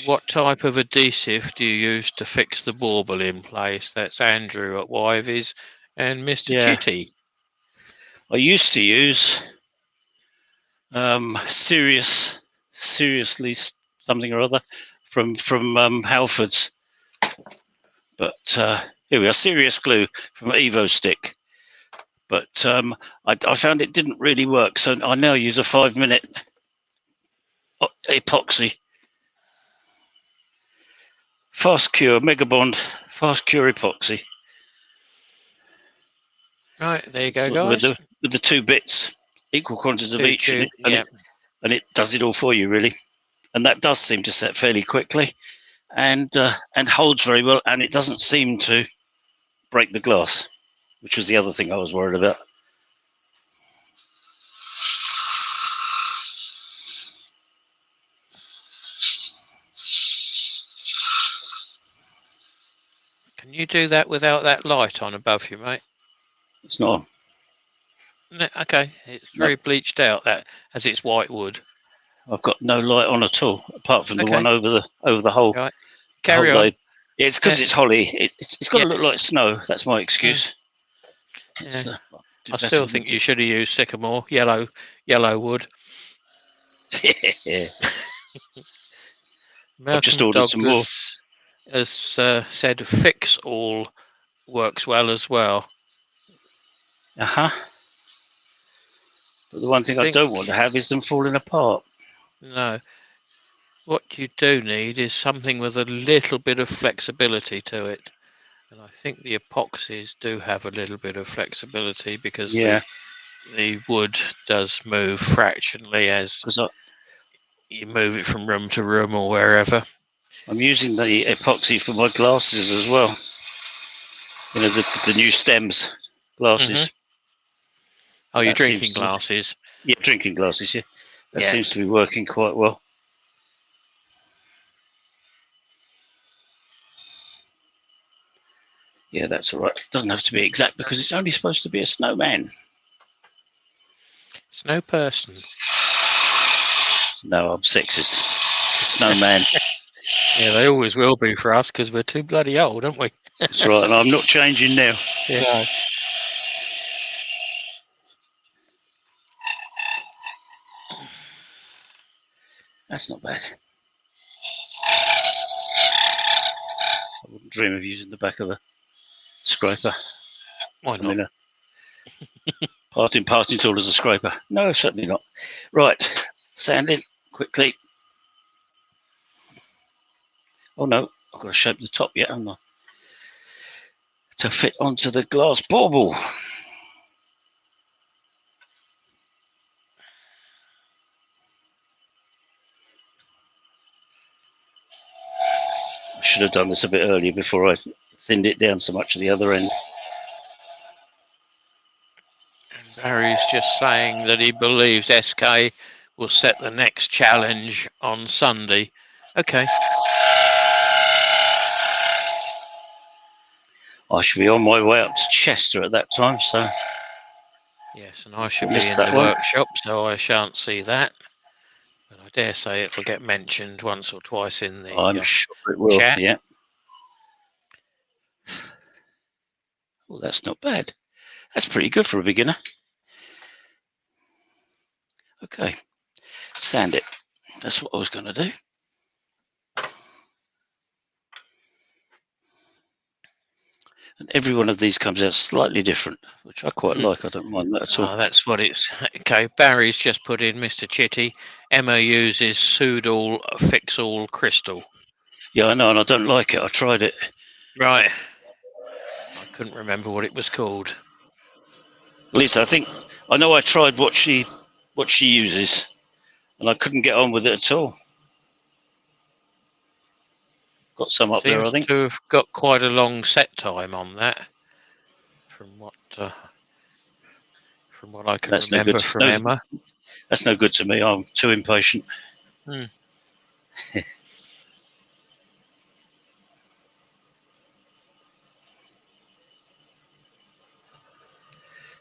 What type of adhesive do you use to fix the bauble in place? That's Andrew at Wyvies and Mr. Chitty. I used to use seriously something or other from Halfords, but here we are, Serious Glue from Evo Stick. But I found it didn't really work, so I now use a 5-minute epoxy. Fast Cure Megabond Fast Cure epoxy. Right, there you go, guys. With the 2 bits, equal quantities of each, and it does it all for you, really. And that does seem to set fairly quickly, and holds very well, and it doesn't seem to break the glass, which was the other thing I was worried about. Can you do that without that light on above you, mate? It's not on. No, okay, it's very bleached out, that as it's white wood. I've got no light on at all, apart from the one over the hole. Right. Carry on. It's because it's holly. It's got to look like snow. That's my excuse. Yeah. I still think you should have used sycamore, yellow wood. Yeah. I've just ordered some more. As said, Fix All works well as well. But the one thing I don't want to have is them falling apart. No. What you do need is something with a little bit of flexibility to it. And I think the epoxies do have a little bit of flexibility because the wood does move fractionally as you move it from room to room or wherever. I'm using the epoxy for my glasses as well. You know, the new stems glasses. Oh, you're drinking glasses? Yeah, drinking glasses, yeah. That seems to be working quite well. Yeah, that's all right. It doesn't have to be exact because it's only supposed to be a snowman. Snow person. No, I'm sexist. Snowman. Yeah, they always will be for us because we're too bloody old, aren't we? That's right, and I'm not changing now. Yeah. That's not bad. I wouldn't dream of using the back of a scraper. Why I not? mean, a parting tool as a scraper. No, certainly not. Right, sanding quickly. Oh no, I've got to shape the top yet, haven't I? To fit onto the glass bauble. I should have done this a bit earlier before I thinned it down so much at the other end. And Barry's just saying that he believes SK will set the next challenge on Sunday. Okay. I should be on my way up to Chester at that time, so Yes, and I should be missed in that the one. workshop, so I shan't see that. But I dare say it'll get mentioned once or twice in the I'm sure it will. chat. Yeah. Well, that's not bad. That's pretty good for a beginner. Okay, sand it. That's what I was going to do. And every one of these comes out slightly different, which I quite like. I don't mind that at all. That's what it's. Okay, Barry's just put in Mr. Chitty. Emma uses Soodle Fix-All Crystal. Yeah, I know, and I don't like it. I tried it. Right. I couldn't remember what it was called. At least I know I tried what she uses, and I couldn't get on with it at all. Got some up there, I think. Seems to have got quite a long set time on that, from what I can That's no remember good. from No, Emma. that's no good to me. I'm too impatient.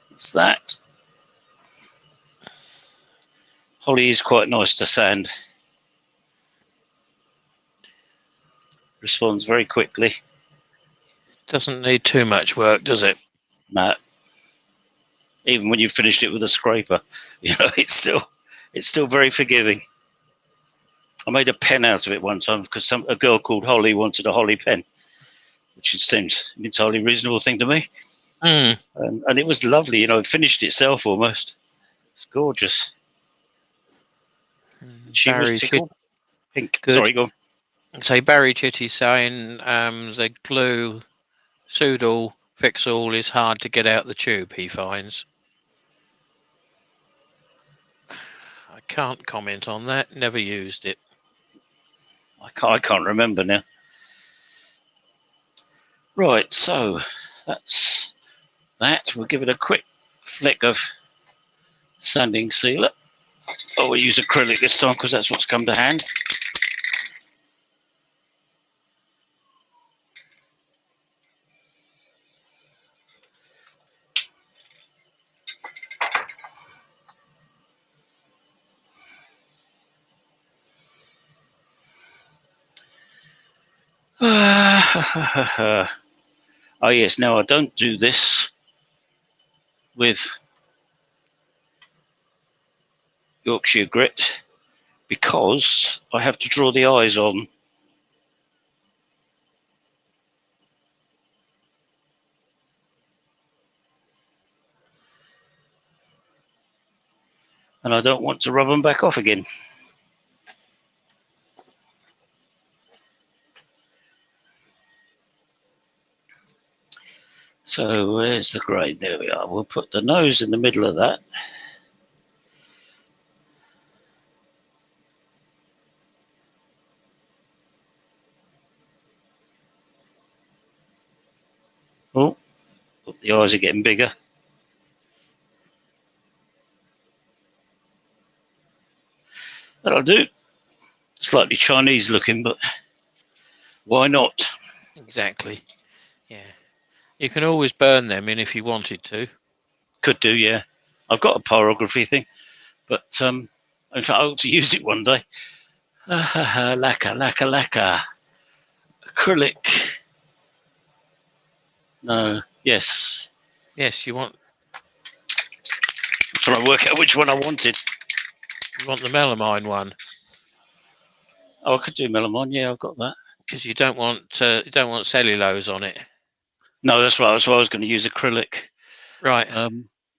It's that. Holly is quite nice to sand. Responds very quickly. Doesn't need too much work, does it? No. Even when you've finished it with a scraper, it's still very forgiving. I made a pen out of it one time because a girl called Holly wanted a Holly pen, which seems an entirely reasonable thing to me. And it was lovely, it finished itself almost. It's gorgeous. She was tickled pink. Good. Sorry, go on. So Barry Chitty saying the glue Soodle Fix-All is hard to get out the tube, he finds. I can't comment on that. Never used it. I can't remember now. Right, so that's that. We'll give it a quick flick of sanding sealer. Oh, we'll use acrylic this time because that's what's come to hand. Oh yes, now I don't do this with Yorkshire grit because I have to draw the eyes on. And I don't want to rub them back off again. So where's the grain? There we are. We'll put the nose in the middle of that. Oh, the eyes are getting bigger. That'll do. Slightly Chinese looking, but why not? Exactly. Yeah. You can always burn them in if you wanted to. Could do, yeah. I've got a pyrography thing, but in fact, I ought to use it one day. Lacquer. Acrylic. No, yes. Yes, you want. I'm trying to work out which one I wanted. You want the melamine one? Oh, I could do melamine. Yeah, I've got that. because you don't want cellulose on it. No, that's right. That's why I was going to use acrylic. Right.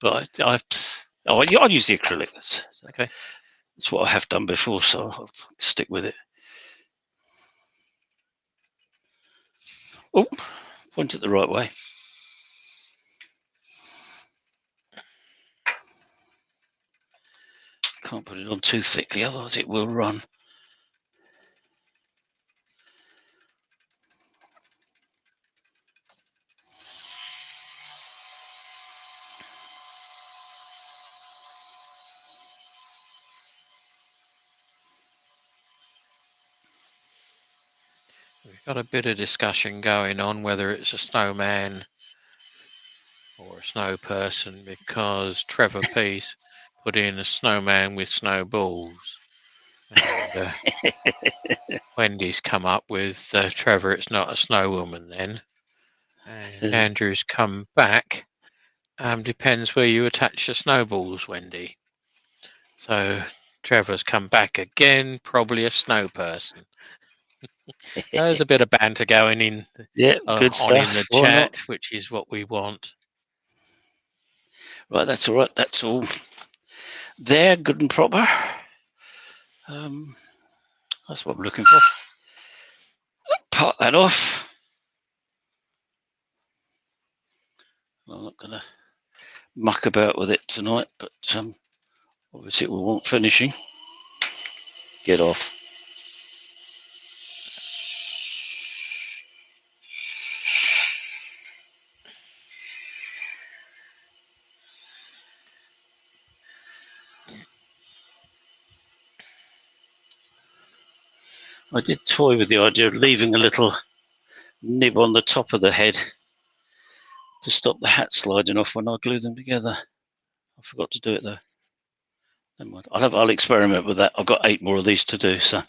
But I'll use the acrylic. Okay. That's what I have done before, so I'll stick with it. Oh, point it the right way. Can't put it on too thickly, otherwise it will run. We've got a bit of discussion going on whether it's a snowman or a snow person, because Trevor Peace put in a snowman with snowballs, and Wendy's come up with Trevor, it's not a snow woman then, and Andrew's come back. Depends where you attach the snowballs, Wendy. So Trevor's come back again, probably a snow person. There's a bit of banter going in, Yeah, good on in stuff. the Why not? chat, which is what we want. Right, that's all right. That's all there, good and proper. That's what I'm looking for. Part that off. I'm not going to muck about with it tonight, but obviously it will want finishing. Get off. I did toy with the idea of leaving a little nib on the top of the head to stop the hat sliding off when I glue them together. I forgot to do it though. Never mind. I'll experiment with that. I've got 8 more of these to do, so.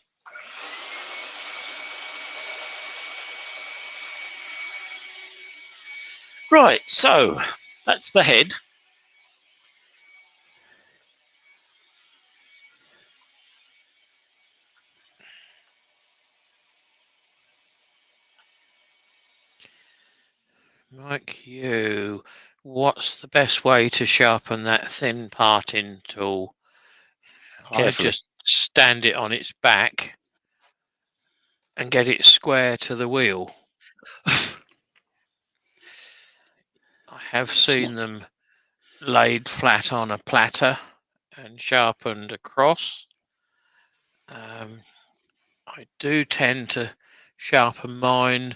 Right, so that's the head. Mike, what's the best way to sharpen that thin parting tool? Carefully. I just stand it on its back and get it square to the wheel. I have seen them laid flat on a platter and sharpened across. I do tend to sharpen mine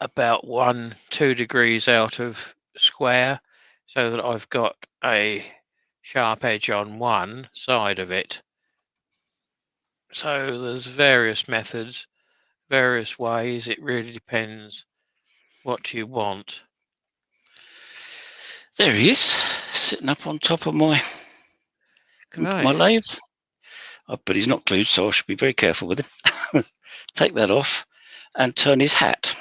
about 1-2 degrees out of square, so that I've got a sharp edge on one side of it. So there's various methods, various ways. It really depends what you want. There he is, sitting up on top of my Right. lathe. But he's not glued, so I should be very careful with him. Take that off and turn his hat,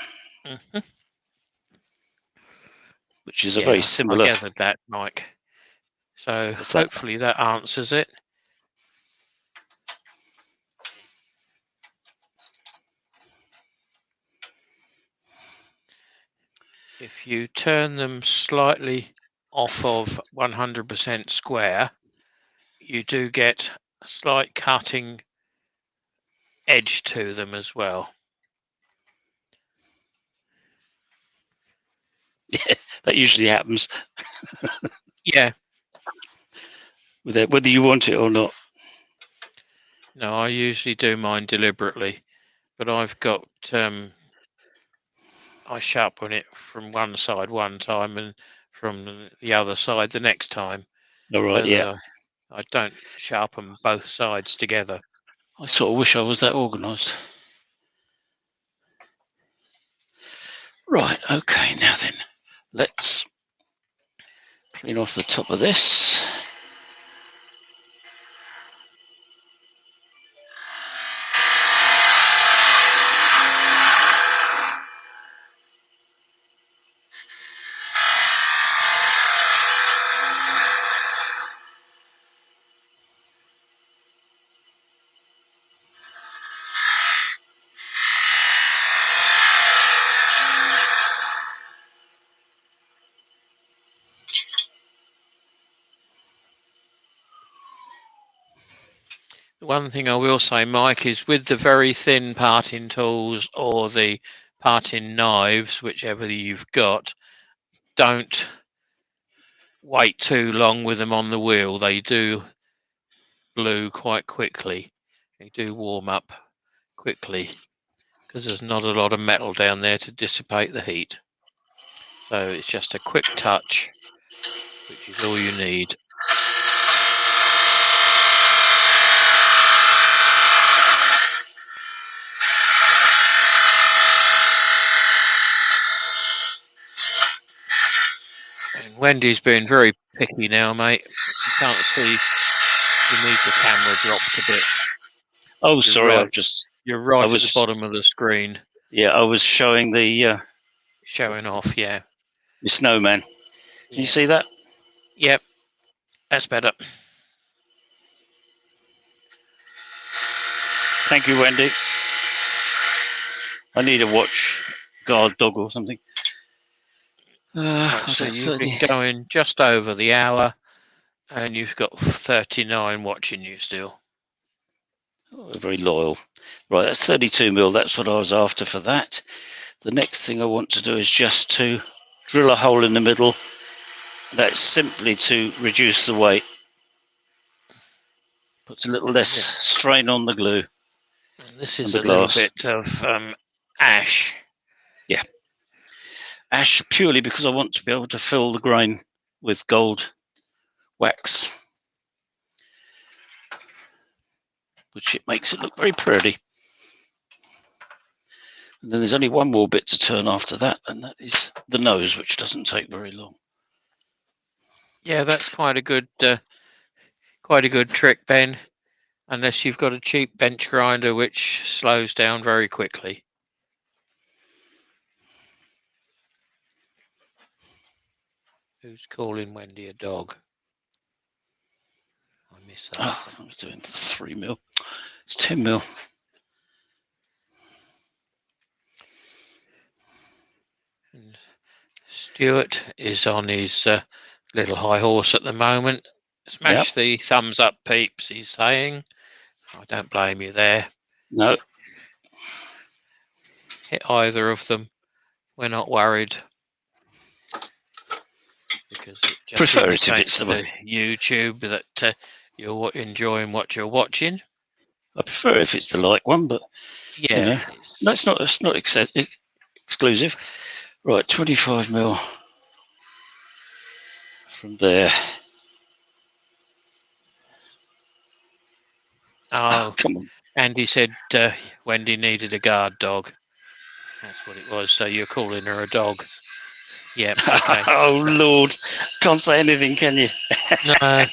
which is a very similar. I gathered that, Mike. So hopefully that answers it. If you turn them slightly off of 100% square, you do get a slight cutting edge to them as well. Yeah, that usually happens. Yeah. Whether you want it or not. No, I usually do mine deliberately, but I've got I sharpen it from one side one time and from the other side the next time. All right, So yeah. that I don't sharpen both sides together. I sort of wish I was that organised. Right, okay, now then, let's clean off the top of this. one thing I will say, Mike, is with the very thin parting tools or the parting knives, whichever you've got, don't wait too long with them on the wheel. They do glue quite quickly. They do warm up quickly because there's not a lot of metal down there to dissipate the heat. So it's just a quick touch, which is all you need. And Wendy's being very picky now, mate. You can't see. You need the camera dropped a bit. Oh, sorry, right. You're right was, at the bottom of the screen. Yeah, I was showing the showing off. Yeah, the Snowman. Can you see that? Yep, that's better. Thank you, Wendy. I need a watch guard dog or something. Right, so you've been going just over the hour, and you've got 39 watching you still. Oh, very loyal. Right, that's 32 mil. That's what I was after for that. The next thing I want to do is just to drill a hole in the middle. That's simply to reduce the weight. Puts a little less strain on the glue. And this is a little bit of ash. Yeah. Ash purely because I want to be able to fill the grain with gold wax, which it makes it look very pretty. And then there's only one more bit to turn after that, and that is the nose, which doesn't take very long. Yeah, that's quite a good trick, Ben. Unless you've got a cheap bench grinder, which slows down very quickly. Who's calling Wendy a dog? I miss that. Oh, I was doing 3 mil. It's 10 mil. And Stuart is on his little high horse at the moment. Smash the thumbs up, peeps, he's saying. I don't blame you there. No. Hit either of them. We're not worried. Because it just prefer it if it's the YouTube that you're enjoying what you're watching. I prefer if it's the like one, but yeah, you know, it's not exclusive. Right, 25 mil from there. Oh, come on. Andy said Wendy needed a guard dog. That's what it was. So you're calling her a dog. Yep. Okay. Oh, Lord. Can't say anything, can you? No.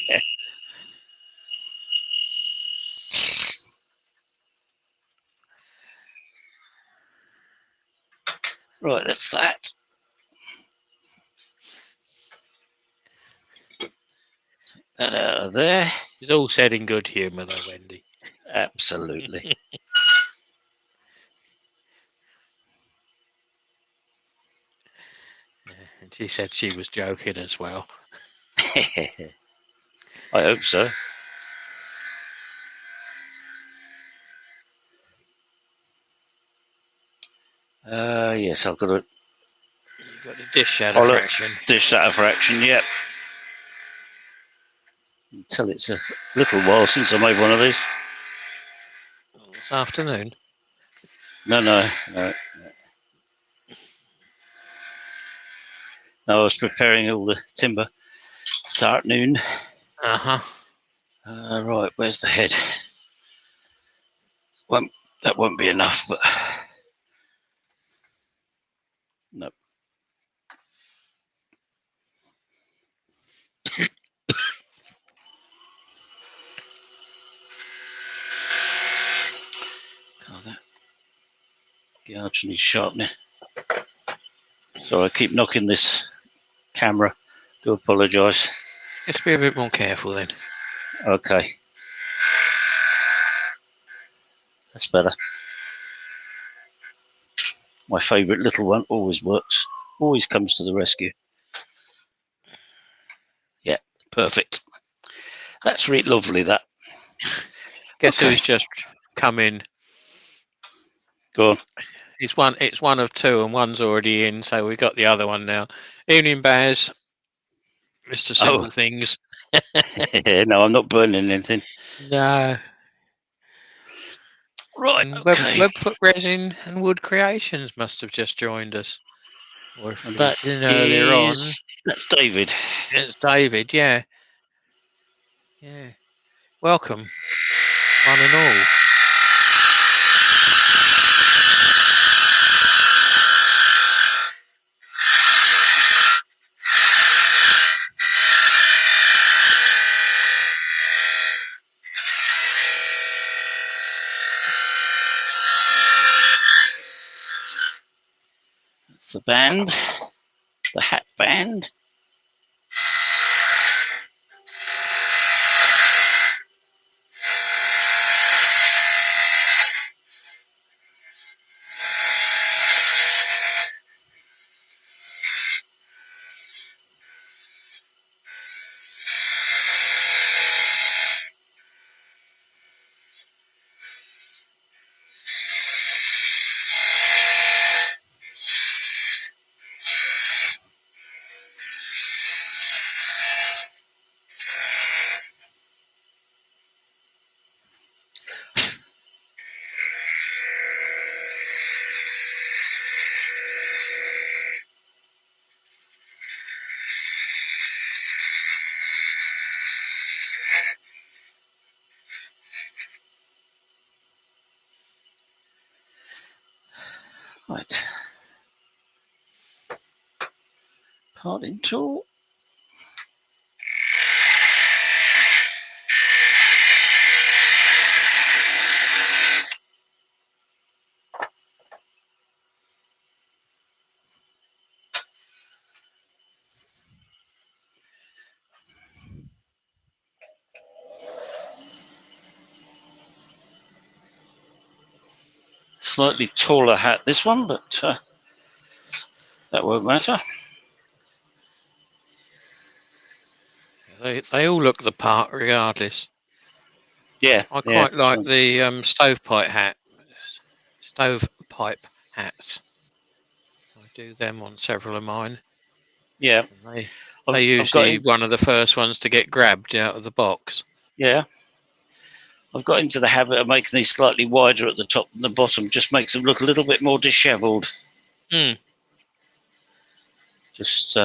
Right, that's that. Take that out of there. It's all said in good humour, though, Wendy. Absolutely. And she said she was joking as well. I hope so. Yes, I've got to. You've got a dish shadow fraction. Dish shadow fraction, yep. Until it's a little while since I made one of these. This afternoon? No. No, I was preparing all the timber this afternoon. Right, where's the head? Well, that won't be enough, but no. Oh, that gouge needs sharpening. So I keep knocking this camera. Do apologise. Just be a bit more careful then. Okay. That's better. My favourite little one always works. Always comes to the rescue. Yeah, perfect. That's really lovely, that. Guess Okay. who's just come in? Go on. It's one of two, and one's already in, so we've got the other one now. Evening, Baz. Mr. Oh, Simple Things. no, I'm not burning anything. No. Right. And Okay. Webfoot Resin and Wood Creations must have just joined us. Or if And you that didn't earlier on, that's David. it's David. Yeah. Yeah. Welcome, one and all. It's the band, the hat band. Right. Parting tool. Slightly taller hat, this one, but that won't matter. They all look the part, regardless. Yeah, I yeah. quite like the stovepipe hats. I do them on several of mine. Yeah. And I've they got usually in, one of the first ones to get grabbed out of the box. yeah. I've got into the habit of making these slightly wider at the top and the bottom, just makes them look a little bit more dishevelled. Mm. Just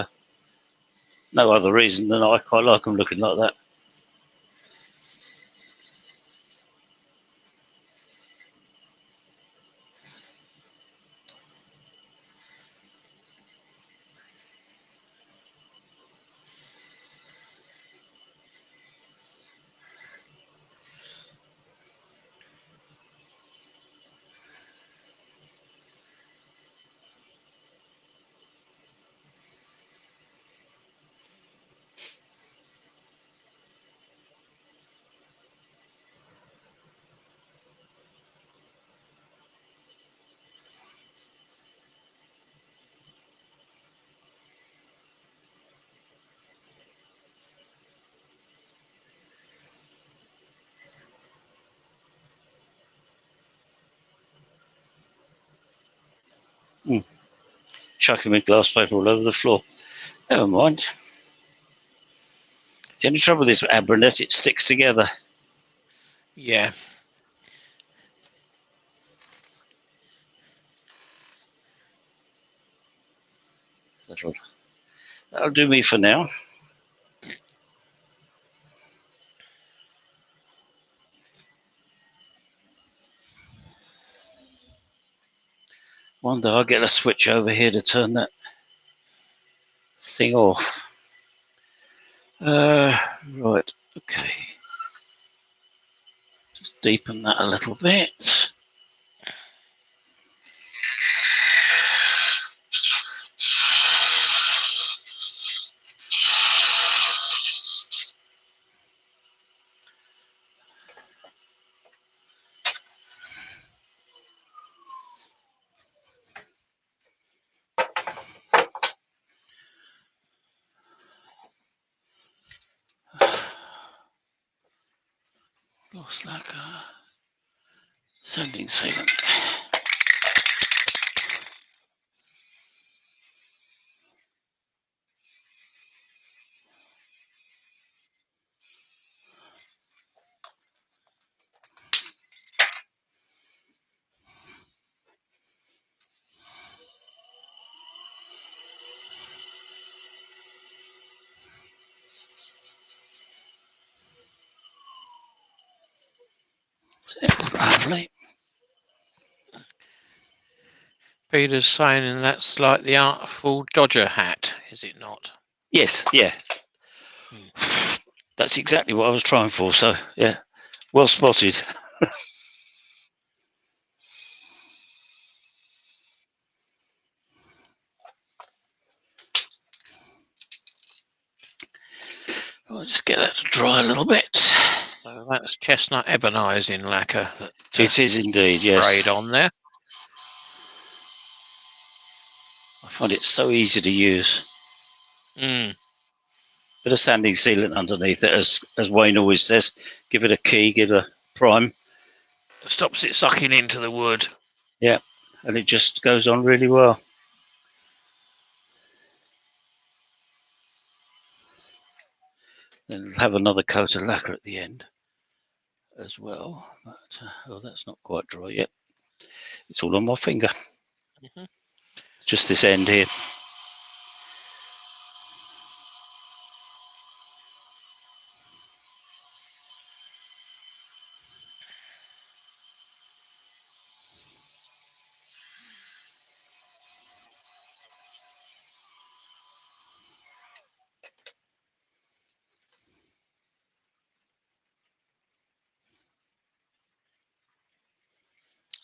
no other reason than I quite like them looking like that. Chucking my glass paper all over the floor. Never mind. The only trouble with this Abranet, it sticks together. Yeah. That'll do me for now. One day I'll get a switch over here to turn that thing off. Right, okay. Just deepen that a little bit. Lost lacquer. Sanding sealant. Lovely. Peter's saying that's like the Artful Dodger hat, is it not? Yes, yeah. That's exactly what I was trying for. So, yeah, well spotted. I'll just get that to dry a little bit. So that's chestnut ebonising lacquer that It is indeed, yes. sprayed on there. I find it so easy to use. Bit of sanding sealant underneath it, as Wayne always says. Give it a key, give it a prime. It stops it sucking into the wood. Yeah, and it just goes on really well. Then have another coat of lacquer at the end as well. But, oh, that's not quite dry yet. It's all on my finger. Just this end here.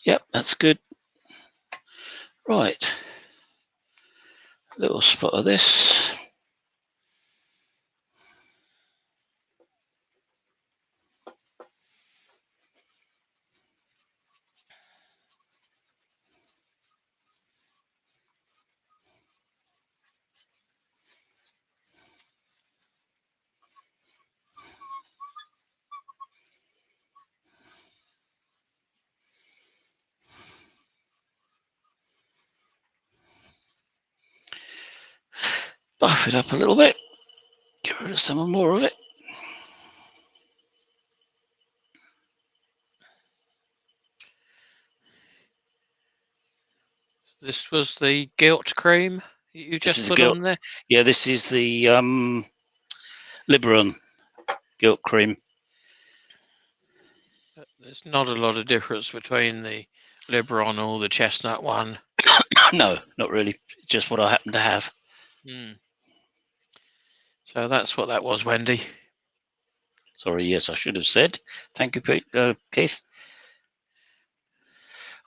Yep, that's good. Right. Little spot of this. Buff it up a little bit. Get rid of some more of it. This was the gilt cream you just put on there? Yeah, this is the Liberon gilt cream. There's not a lot of difference between the Liberon or the chestnut one. No, not really. It's just what I happen to have. So that's what that was, Wendy. Sorry, yes, I should have said. Thank you, Keith.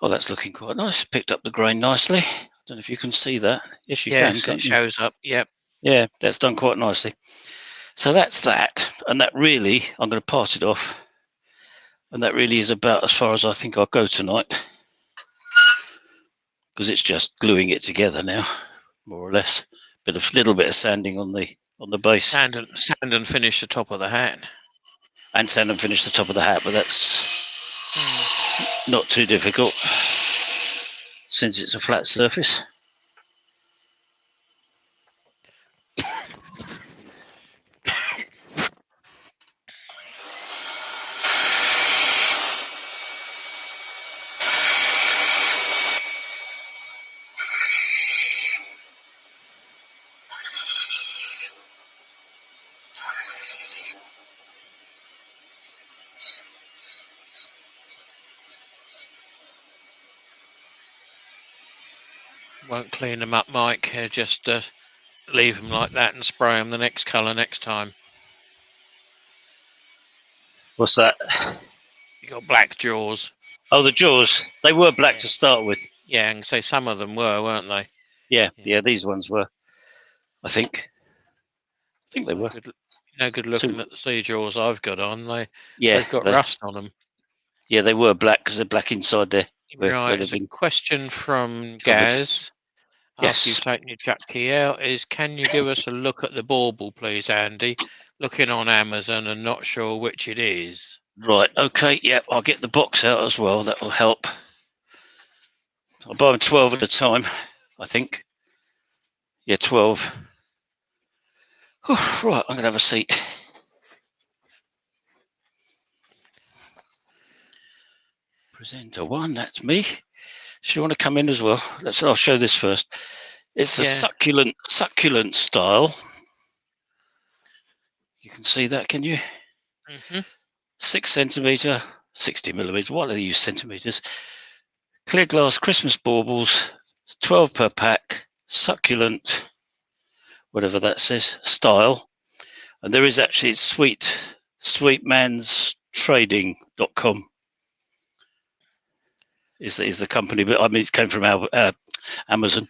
Oh, that's looking quite nice. Picked up the grain nicely. I don't know if you can see that. Yes, you can. Yes, it shows up. Yep. Yeah, that's done quite nicely. So that's that. And that really, I'm going to part it off. And that really is about as far as I think I'll go tonight. Because it's just gluing it together now, more or less. Little bit of sanding on the base. Sand and finish the top of the hat. And sand and finish the top of the hat, but that's not too difficult since it's a flat surface. Won't clean them up, Mike. Just leave them like that and spray them the next colour next time. What's that? You got black jaws. Oh, the jaws. They were black to start with. Yeah, and so some of them were, weren't they? Yeah, these ones were. I think they were. No good looking at the sea jaws I've got on. They've got rust on them. Yeah, they were black because they're black inside there. Right, there's a question from Gaz. Yes. After you've taken your jack key out, can you give us a look at the bauble, please, Andy? Looking on Amazon and not sure which it is. Right, okay, yeah, I'll get the box out as well. That will help. I'll buy them 12 at a time, I think. Yeah, 12. Right, I'm going to have a seat. Presenter 1, that's me. So you want to come in as well? I'll show this first. It's the succulent style. You can see that, can you? 6 centimetre, 60 millimetres. What do they use centimetres? Clear glass Christmas baubles, 12 per pack. Succulent, whatever that says, style. And there is actually sweetmanstrading.com is the company, but I mean it came from Amazon.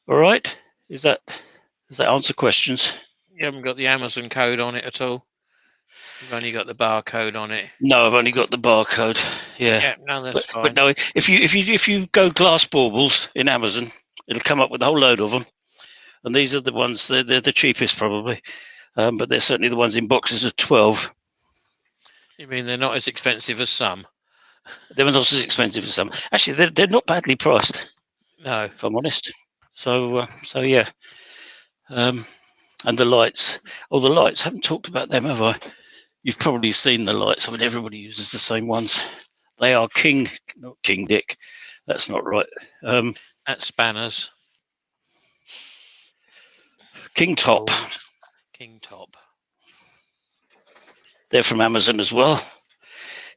All right, does that answer questions? You haven't got the Amazon code on it at all. You've only got the barcode on it. No, I've only got the barcode. Yeah. Yeah, no, that's fine. But no, if you go glass baubles in Amazon, it'll come up with a whole load of them, and these are the ones. They're the cheapest probably, but they're certainly the ones in boxes of 12. You mean they're not as expensive as some? They're not as expensive as some. Actually, they're not badly priced. No, if I'm honest. So yeah. And the lights. Oh, the lights. I haven't talked about them, have I? You've probably seen the lights. I mean, everybody uses the same ones. They are not King Dick. That's not right. that's Spanners. King Top. King Top. They're from Amazon as well.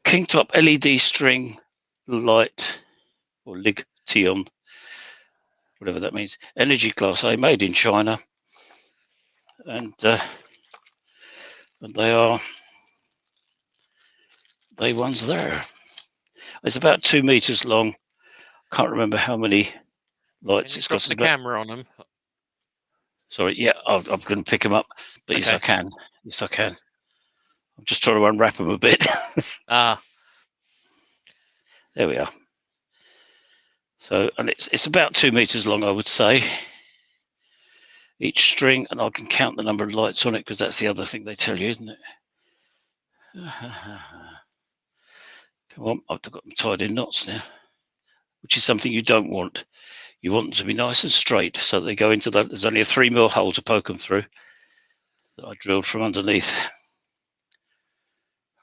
King Top LED string light or Ligtion, whatever that means. Energy Class A, made in China, and they ones there. It's about 2 meters long. Can't remember how many lights it's got. The camera on them. Sorry, yeah, I'm going to pick them up, but okay. Yes, I can. Yes, I can. I'm just trying to unwrap them a bit. There we are. So, and it's about 2 meters long, I would say. Each string, and I can count the number of lights on it because that's the other thing they tell you, isn't it? Come on, I've got them tied in knots now, which is something you don't want. You want them to be nice and straight, so they go into that. There's only a 3mm hole to poke them through that I drilled from underneath.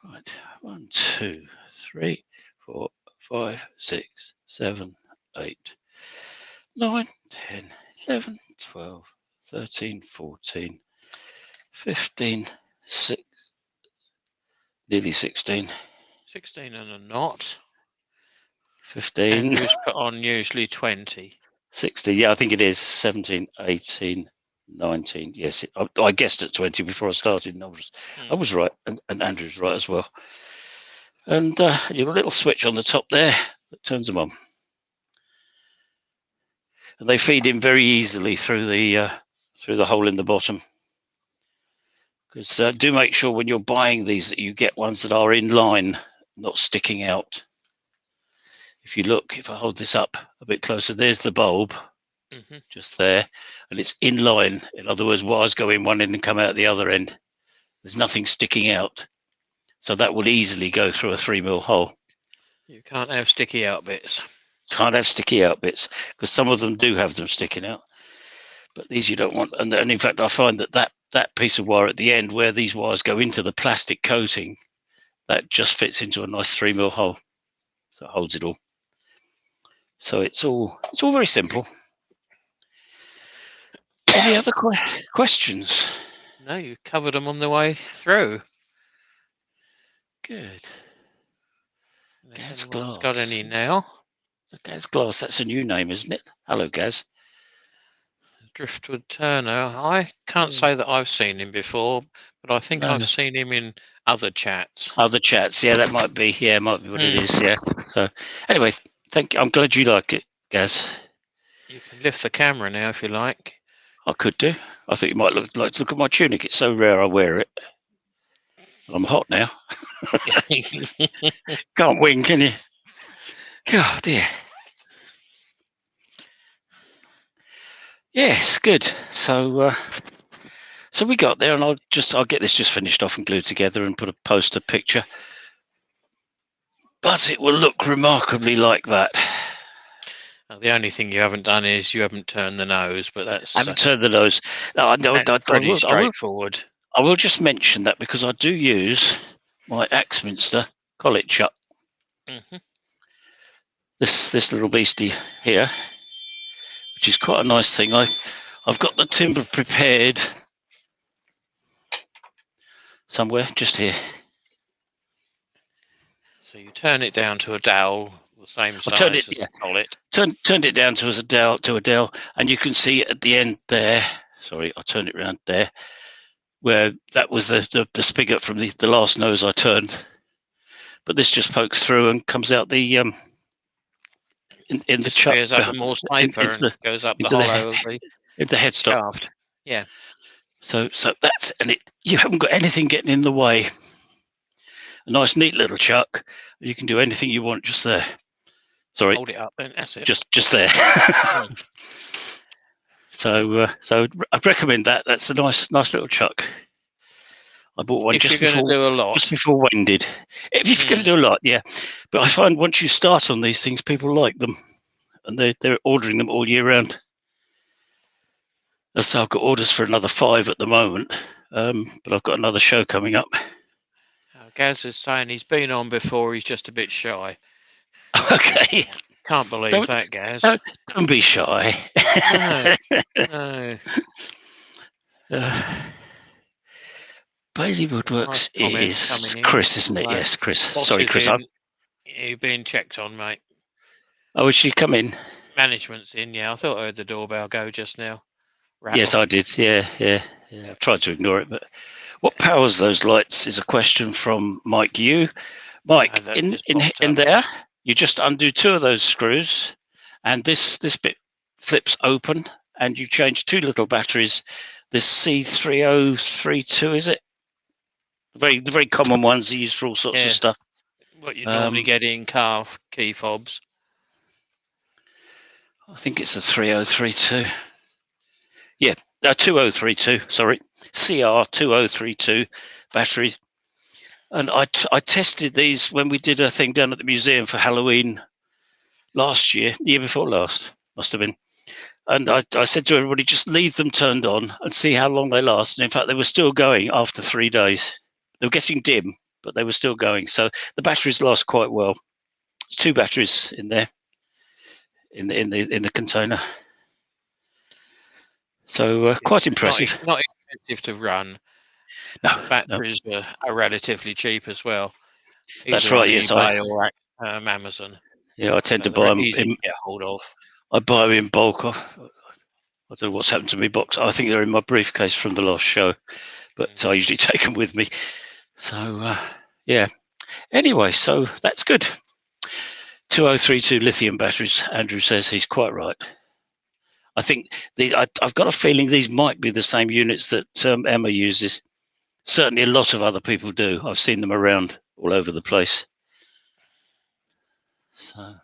Right, 1, 2, 3, 4, 5, 6, 7, 8, 9, 10, 11, 12, 13, 14, 15, 6, nearly 16. 16 and a knot. 15. Andrew's put on usually 20. 16, yeah, I think it is. 17, 18, 19. Yes, I guessed at 20 before I started, and I was right, and Andrew's right as well. And you've got a little switch on the top there that turns them on. And they feed in very easily through the hole in the bottom. Because do make sure when you're buying these that you get ones that are in line, not sticking out. If you look, if I hold this up a bit closer, there's the bulb, just there, and it's in line. In other words, wires go in one end and come out the other end. There's nothing sticking out. So that will easily go through a 3mm hole. You can't have sticky out bits. Can't have sticky out bits, because some of them do have them sticking out. But these you don't want. And in fact, I find that piece of wire at the end, where these wires go into the plastic coating, that just fits into a nice 3mm hole. So it holds it all. So it's all very simple. Any other questions? No, you covered them on the way through. Good. Gaz Glass. Got any now? Gaz Glass, that's a new name, isn't it? Hello, Gaz. Driftwood Turner. I can't say that I've seen him before, but I think I've seen him in other chats. Other chats, yeah, that might be. Yeah, might be what it is. Yeah. So anyway, thank you. I'm glad you like it, Gaz. You can lift the camera now if you like. I could do. I thought you might like to look at my tunic. It's so rare I wear it. I'm hot now. Can't win, can you? Oh dear. Yes, good. So we got there, and I'll get this just finished off and glued together and put a poster picture but it will look remarkably like that. The only thing you haven't done is you haven't turned the nose, but I that's haven't turned the nose. No, pretty straightforward. I will just mention that because I do use my Axminster collet chuck. Hmm. This little beastie here, which is quite a nice thing. I've got the timber prepared somewhere, just here. So you turn it down to a dowel, the same I've turned size it, as yeah, the collet. turned it down to a dowel, and you can see at the end there. Sorry, I'll turn it around there, where that was the spigot from the last nose I turned. But this just pokes through and comes out the in the chuck Disappears up the Morse paper and goes up the into the hollow head of the into the headstock. shaft. Yeah. So that's, and you haven't got anything getting in the way. A nice neat little chuck. You can do anything you want just there. Sorry, Hold it up then. That's it. just there. So I'd recommend that. That's a nice little chuck. I bought one If just you're going to do a lot. before Wayne did. If you're going to do a lot, yeah. But I find once you start on these things, people like them, and they're ordering them all year round. So I've got orders for another 5 at the moment, but I've got another show coming up. Gaz is saying he's been on before. He's just a bit shy. Okay. Can't believe that, Gaz. Don't be shy. No. Bailey Woodworks is Chris, isn't it? Yes, Chris. Sorry, Chris. You've been checked on, mate. Oh, has she come in? Management's in, yeah. I thought I heard the doorbell go just now. Rattle. Yes, I did. Yeah. I tried to ignore it, but what powers those lights is a question from Mike Yu. Mike, in there, you just undo 2 of those screws, and this bit flips open, and you change 2 little batteries. This C3032, is it? The very common ones used for all sorts of stuff. What you normally get in car key fobs. I think it's a 3032. Yeah, 2032. Sorry, CR2032 batteries. And I tested these when we did a thing down at the museum for Halloween last year, year before last, must have been. And I said to everybody, just leave them turned on and see how long they last. And in fact, they were still going after 3 days. They were getting dim, but they were still going. So the batteries last quite well. There's 2 batteries in there, in the container. So quite impressive. Not expensive to run. No, batteries are relatively cheap as well. That's right. Yes, eBay or Amazon. Yeah, I tend to buy them. Easy to get hold of. I buy them in bulk. I don't know what's happened to my box. I think they're in my briefcase from the last show, but I usually take them with me. So yeah. Anyway, so that's good. 2032 lithium batteries. Andrew says he's quite right. I think I've got a feeling these might be the same units that Emma uses. Certainly, a lot of other people do. I've seen them around all over the place. So,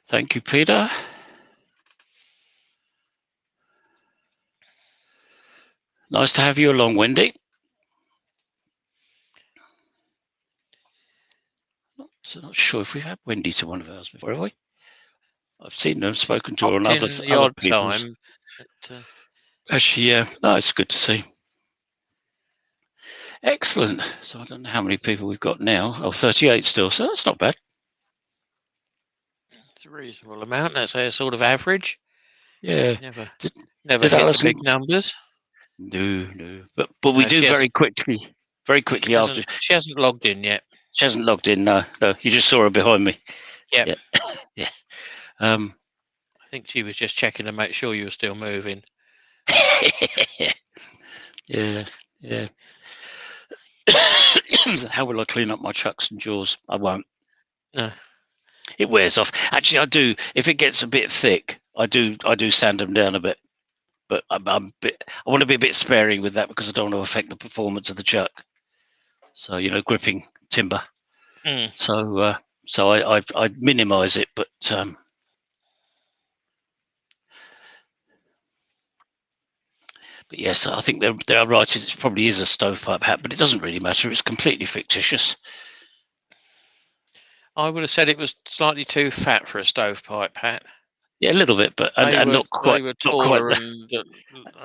thank you, Peter. Nice to have you along, Wendy. Not sure if we've had Wendy to one of ours before, have we? I've seen her, spoken to her on other people's. Time, Has she? No, it's good to see. Excellent. So I don't know how many people we've got now. Oh, 38 still, so that's not bad. It's a reasonable amount. That's a sort of average. Yeah. Never hit the big numbers. No. But we do very quickly after. She hasn't logged in yet. She hasn't logged in. No. You just saw her behind me. Yep. Yeah. I think she was just checking to make sure you were still moving. Yeah. How will I clean up my chucks and jaws? I won't. No. It wears off. Actually, I do. If it gets a bit thick, I do sand them down a bit. But I want to be a bit sparing with that because I don't want to affect the performance of the chuck. So gripping timber. So I minimise it, but But yes, I think they are right. It probably is a stovepipe hat, but it doesn't really matter. It's completely fictitious. I would have said it was slightly too fat for a stovepipe hat. Yeah, a little bit, but and not They quite, were not quite, taller and a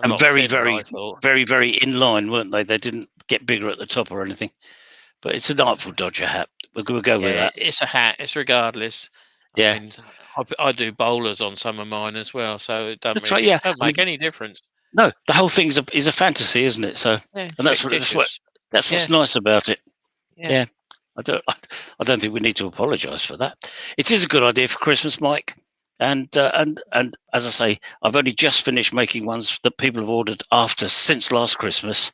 and lot very, thinner, very, I thought. very, very in line, weren't they? They didn't get bigger at the top or anything. But it's a Nightfall Dodger hat. We'll go with Yeah, that. it's a hat. It's regardless. I Yeah, mean, I do bowlers on some of mine as well, so it doesn't that's really right. Yeah, don't I mean, make any difference. no, the whole thing's is a fantasy, isn't it? So, Yeah, it's and fictitious. that's Yeah, what's nice about it. yeah. Yeah, I don't think we need to apologise for that. It is a good idea for Christmas, Mike. And as I say, I've only just finished making ones that people have ordered since last Christmas,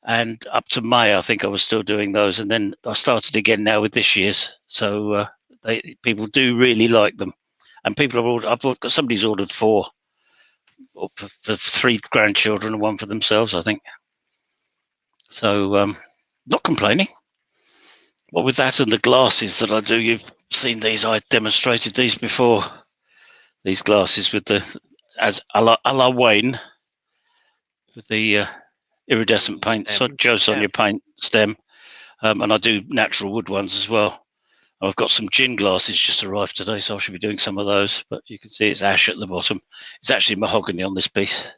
and up to May, I think I was still doing those, and then I started again now with this year's. So people do really like them, and people have ordered. Somebody's ordered 4 for 3 grandchildren and 1 for themselves, I think. So not complaining. Well, with that and the glasses that I do, you've seen these. I demonstrated these before. These glasses with as a la Wayne, with the iridescent paint, so Stem. Joe Yeah. Sonia paint stem, and I do natural wood ones as well. I've got some gin glasses just arrived today, so I should be doing some of those. But you can see it's ash at the bottom. It's actually mahogany on this piece,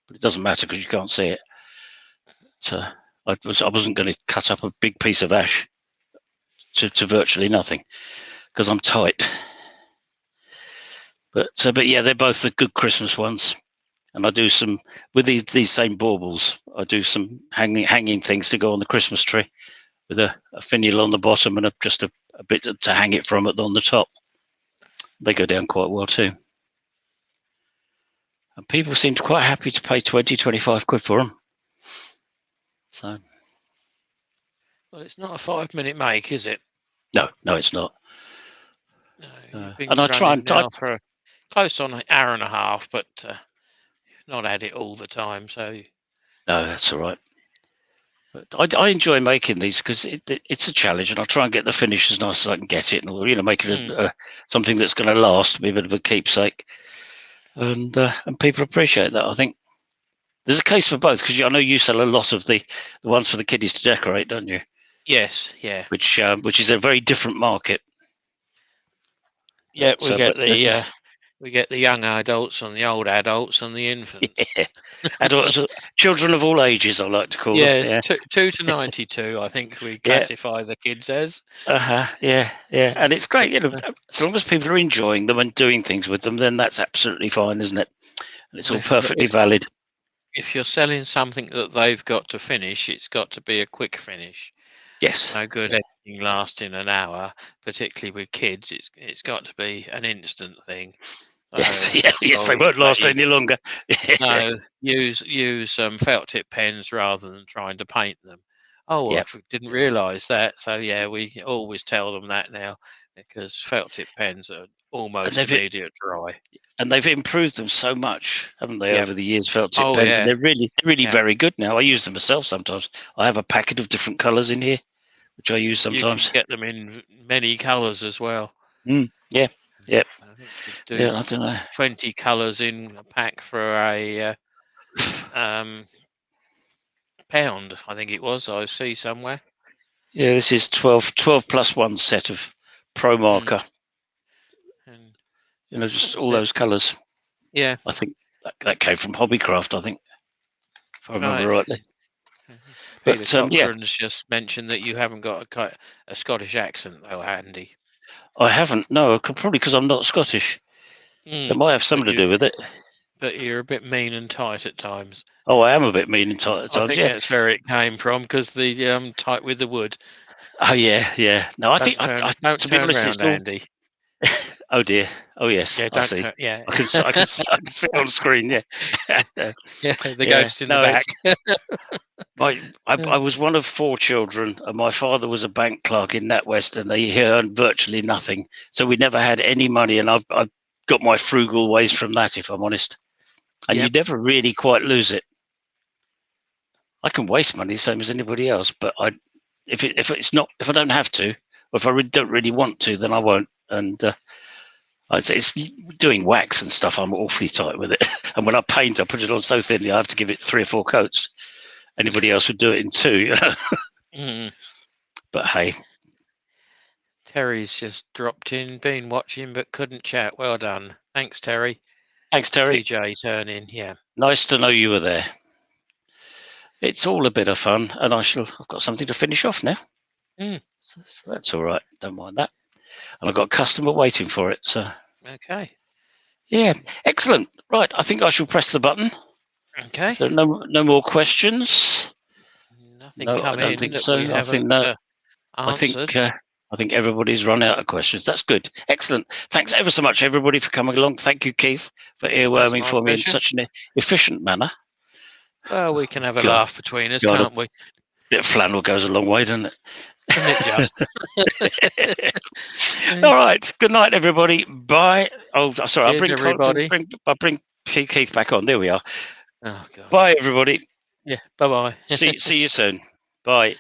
but it doesn't matter because you can't see it. So I wasn't going to cut up a big piece of ash to virtually nothing because I'm tight. But yeah, they're both the good Christmas ones. And I do some with these same baubles. I do some hanging things to go on the Christmas tree with a finial on the bottom and just a bit to hang it from on the top. They go down quite well too. And people seemed quite happy to pay 20-25 quid for them. So, Well, it's not a 5-minute make, is it? no, it's not. No, you've been And I try running and now for close on an hour and a half, but not had it all the time. So no, that's all right. But I enjoy making these because it's a challenge, and I try and get the finish as nice as I can get it, and make it something that's going to last, be a bit of a keepsake, and people appreciate that. I think there's a case for both because I know you sell a lot of the ones for the kiddies to decorate, don't you? yes, yeah, Which is a very different market. yeah. We get the young adults and the old adults and the infants. Yeah. Adults, children of all ages, I like to call them. Yes, 2 to 92, I think we classify the kids as. Yeah, and it's great. As long as people are enjoying them and doing things with them, then that's absolutely fine, isn't it? And it's all perfectly valid. If you're selling something that they've got to finish, it's got to be a quick finish. Yes. No good anything lasting an hour, particularly with kids. It's got to be an instant thing. Yes, yes, they won't last any longer. No, use felt tip pens rather than trying to paint them. Oh, I didn't realise that. So yeah, we always tell them that now because felt tip pens are almost immediate dry. And they've improved them so much, haven't they, over the years? Felt tip pens, yeah. and they're really very good now. I use them myself sometimes. I have a packet of different colours in here, which I use sometimes. You can get them in many colours as well. Yeah. I think you I don't know. 20 colours in a pack for a pound, I think it was. I see somewhere. Yeah, this is 12 plus 1 set of Pro Marker. And just all those colours. Yeah. I think that came from Hobbycraft, I think, if I remember rightly. Peter Cochrane's just mentioned that you haven't got a Scottish accent, though, Andy. I haven't, no, probably because I'm not Scottish. It might have something to do with it. But you're a bit mean and tight at times. Oh, I am a bit mean and tight at times, I think that's where it came from, because the tight with the wood. Oh, yeah. No, I think, don't to be honest, it's Andy. Oh dear. Oh yes. Yeah, I see. Yeah. I can see it on screen. Yeah. The ghost in the back. I was one of 4 children, and my father was a bank clerk in NatWest, and he earned virtually nothing. So we never had any money, and I've got my frugal ways from that, if I'm honest. And you never really quite lose it. I can waste money the same as anybody else, but if I don't have to, or if I don't really want to, then I won't. And I'd say it's doing wax and stuff. I'm awfully tight with it, and when I paint, I put it on so thinly I have to give it 3 or 4 coats. Anybody else would do it in 2, you know. But hey, Terry's just dropped in, been watching but couldn't chat. Well done. Thanks, Terry. thanks, Terry. TJ turn in, yeah. Nice to know you were there. It's all a bit of fun, and I've got something to finish off now. So that's all right. Don't mind that. And I've got a customer waiting for it. So Okay. yeah, excellent. Right, I think I shall press the button. Okay. If there are no more questions. Nothing No, come I don't in think that so. we I think haven't I answered. think everybody's run out of questions. That's good. Excellent. Thanks ever so much, everybody, for coming along. Thank you, Keith, for earworming my for me in pleasure. such an efficient manner. Well, we can have a God, laugh between us, God, can't we? bit of flannel goes a long way, doesn't it? Isn't it just? All right. Good night, everybody. Bye. Oh, sorry. Cheers, everybody. I'll bring Keith back on. There we are. Oh, God. Bye, everybody. Yeah, bye-bye. See you soon. Bye.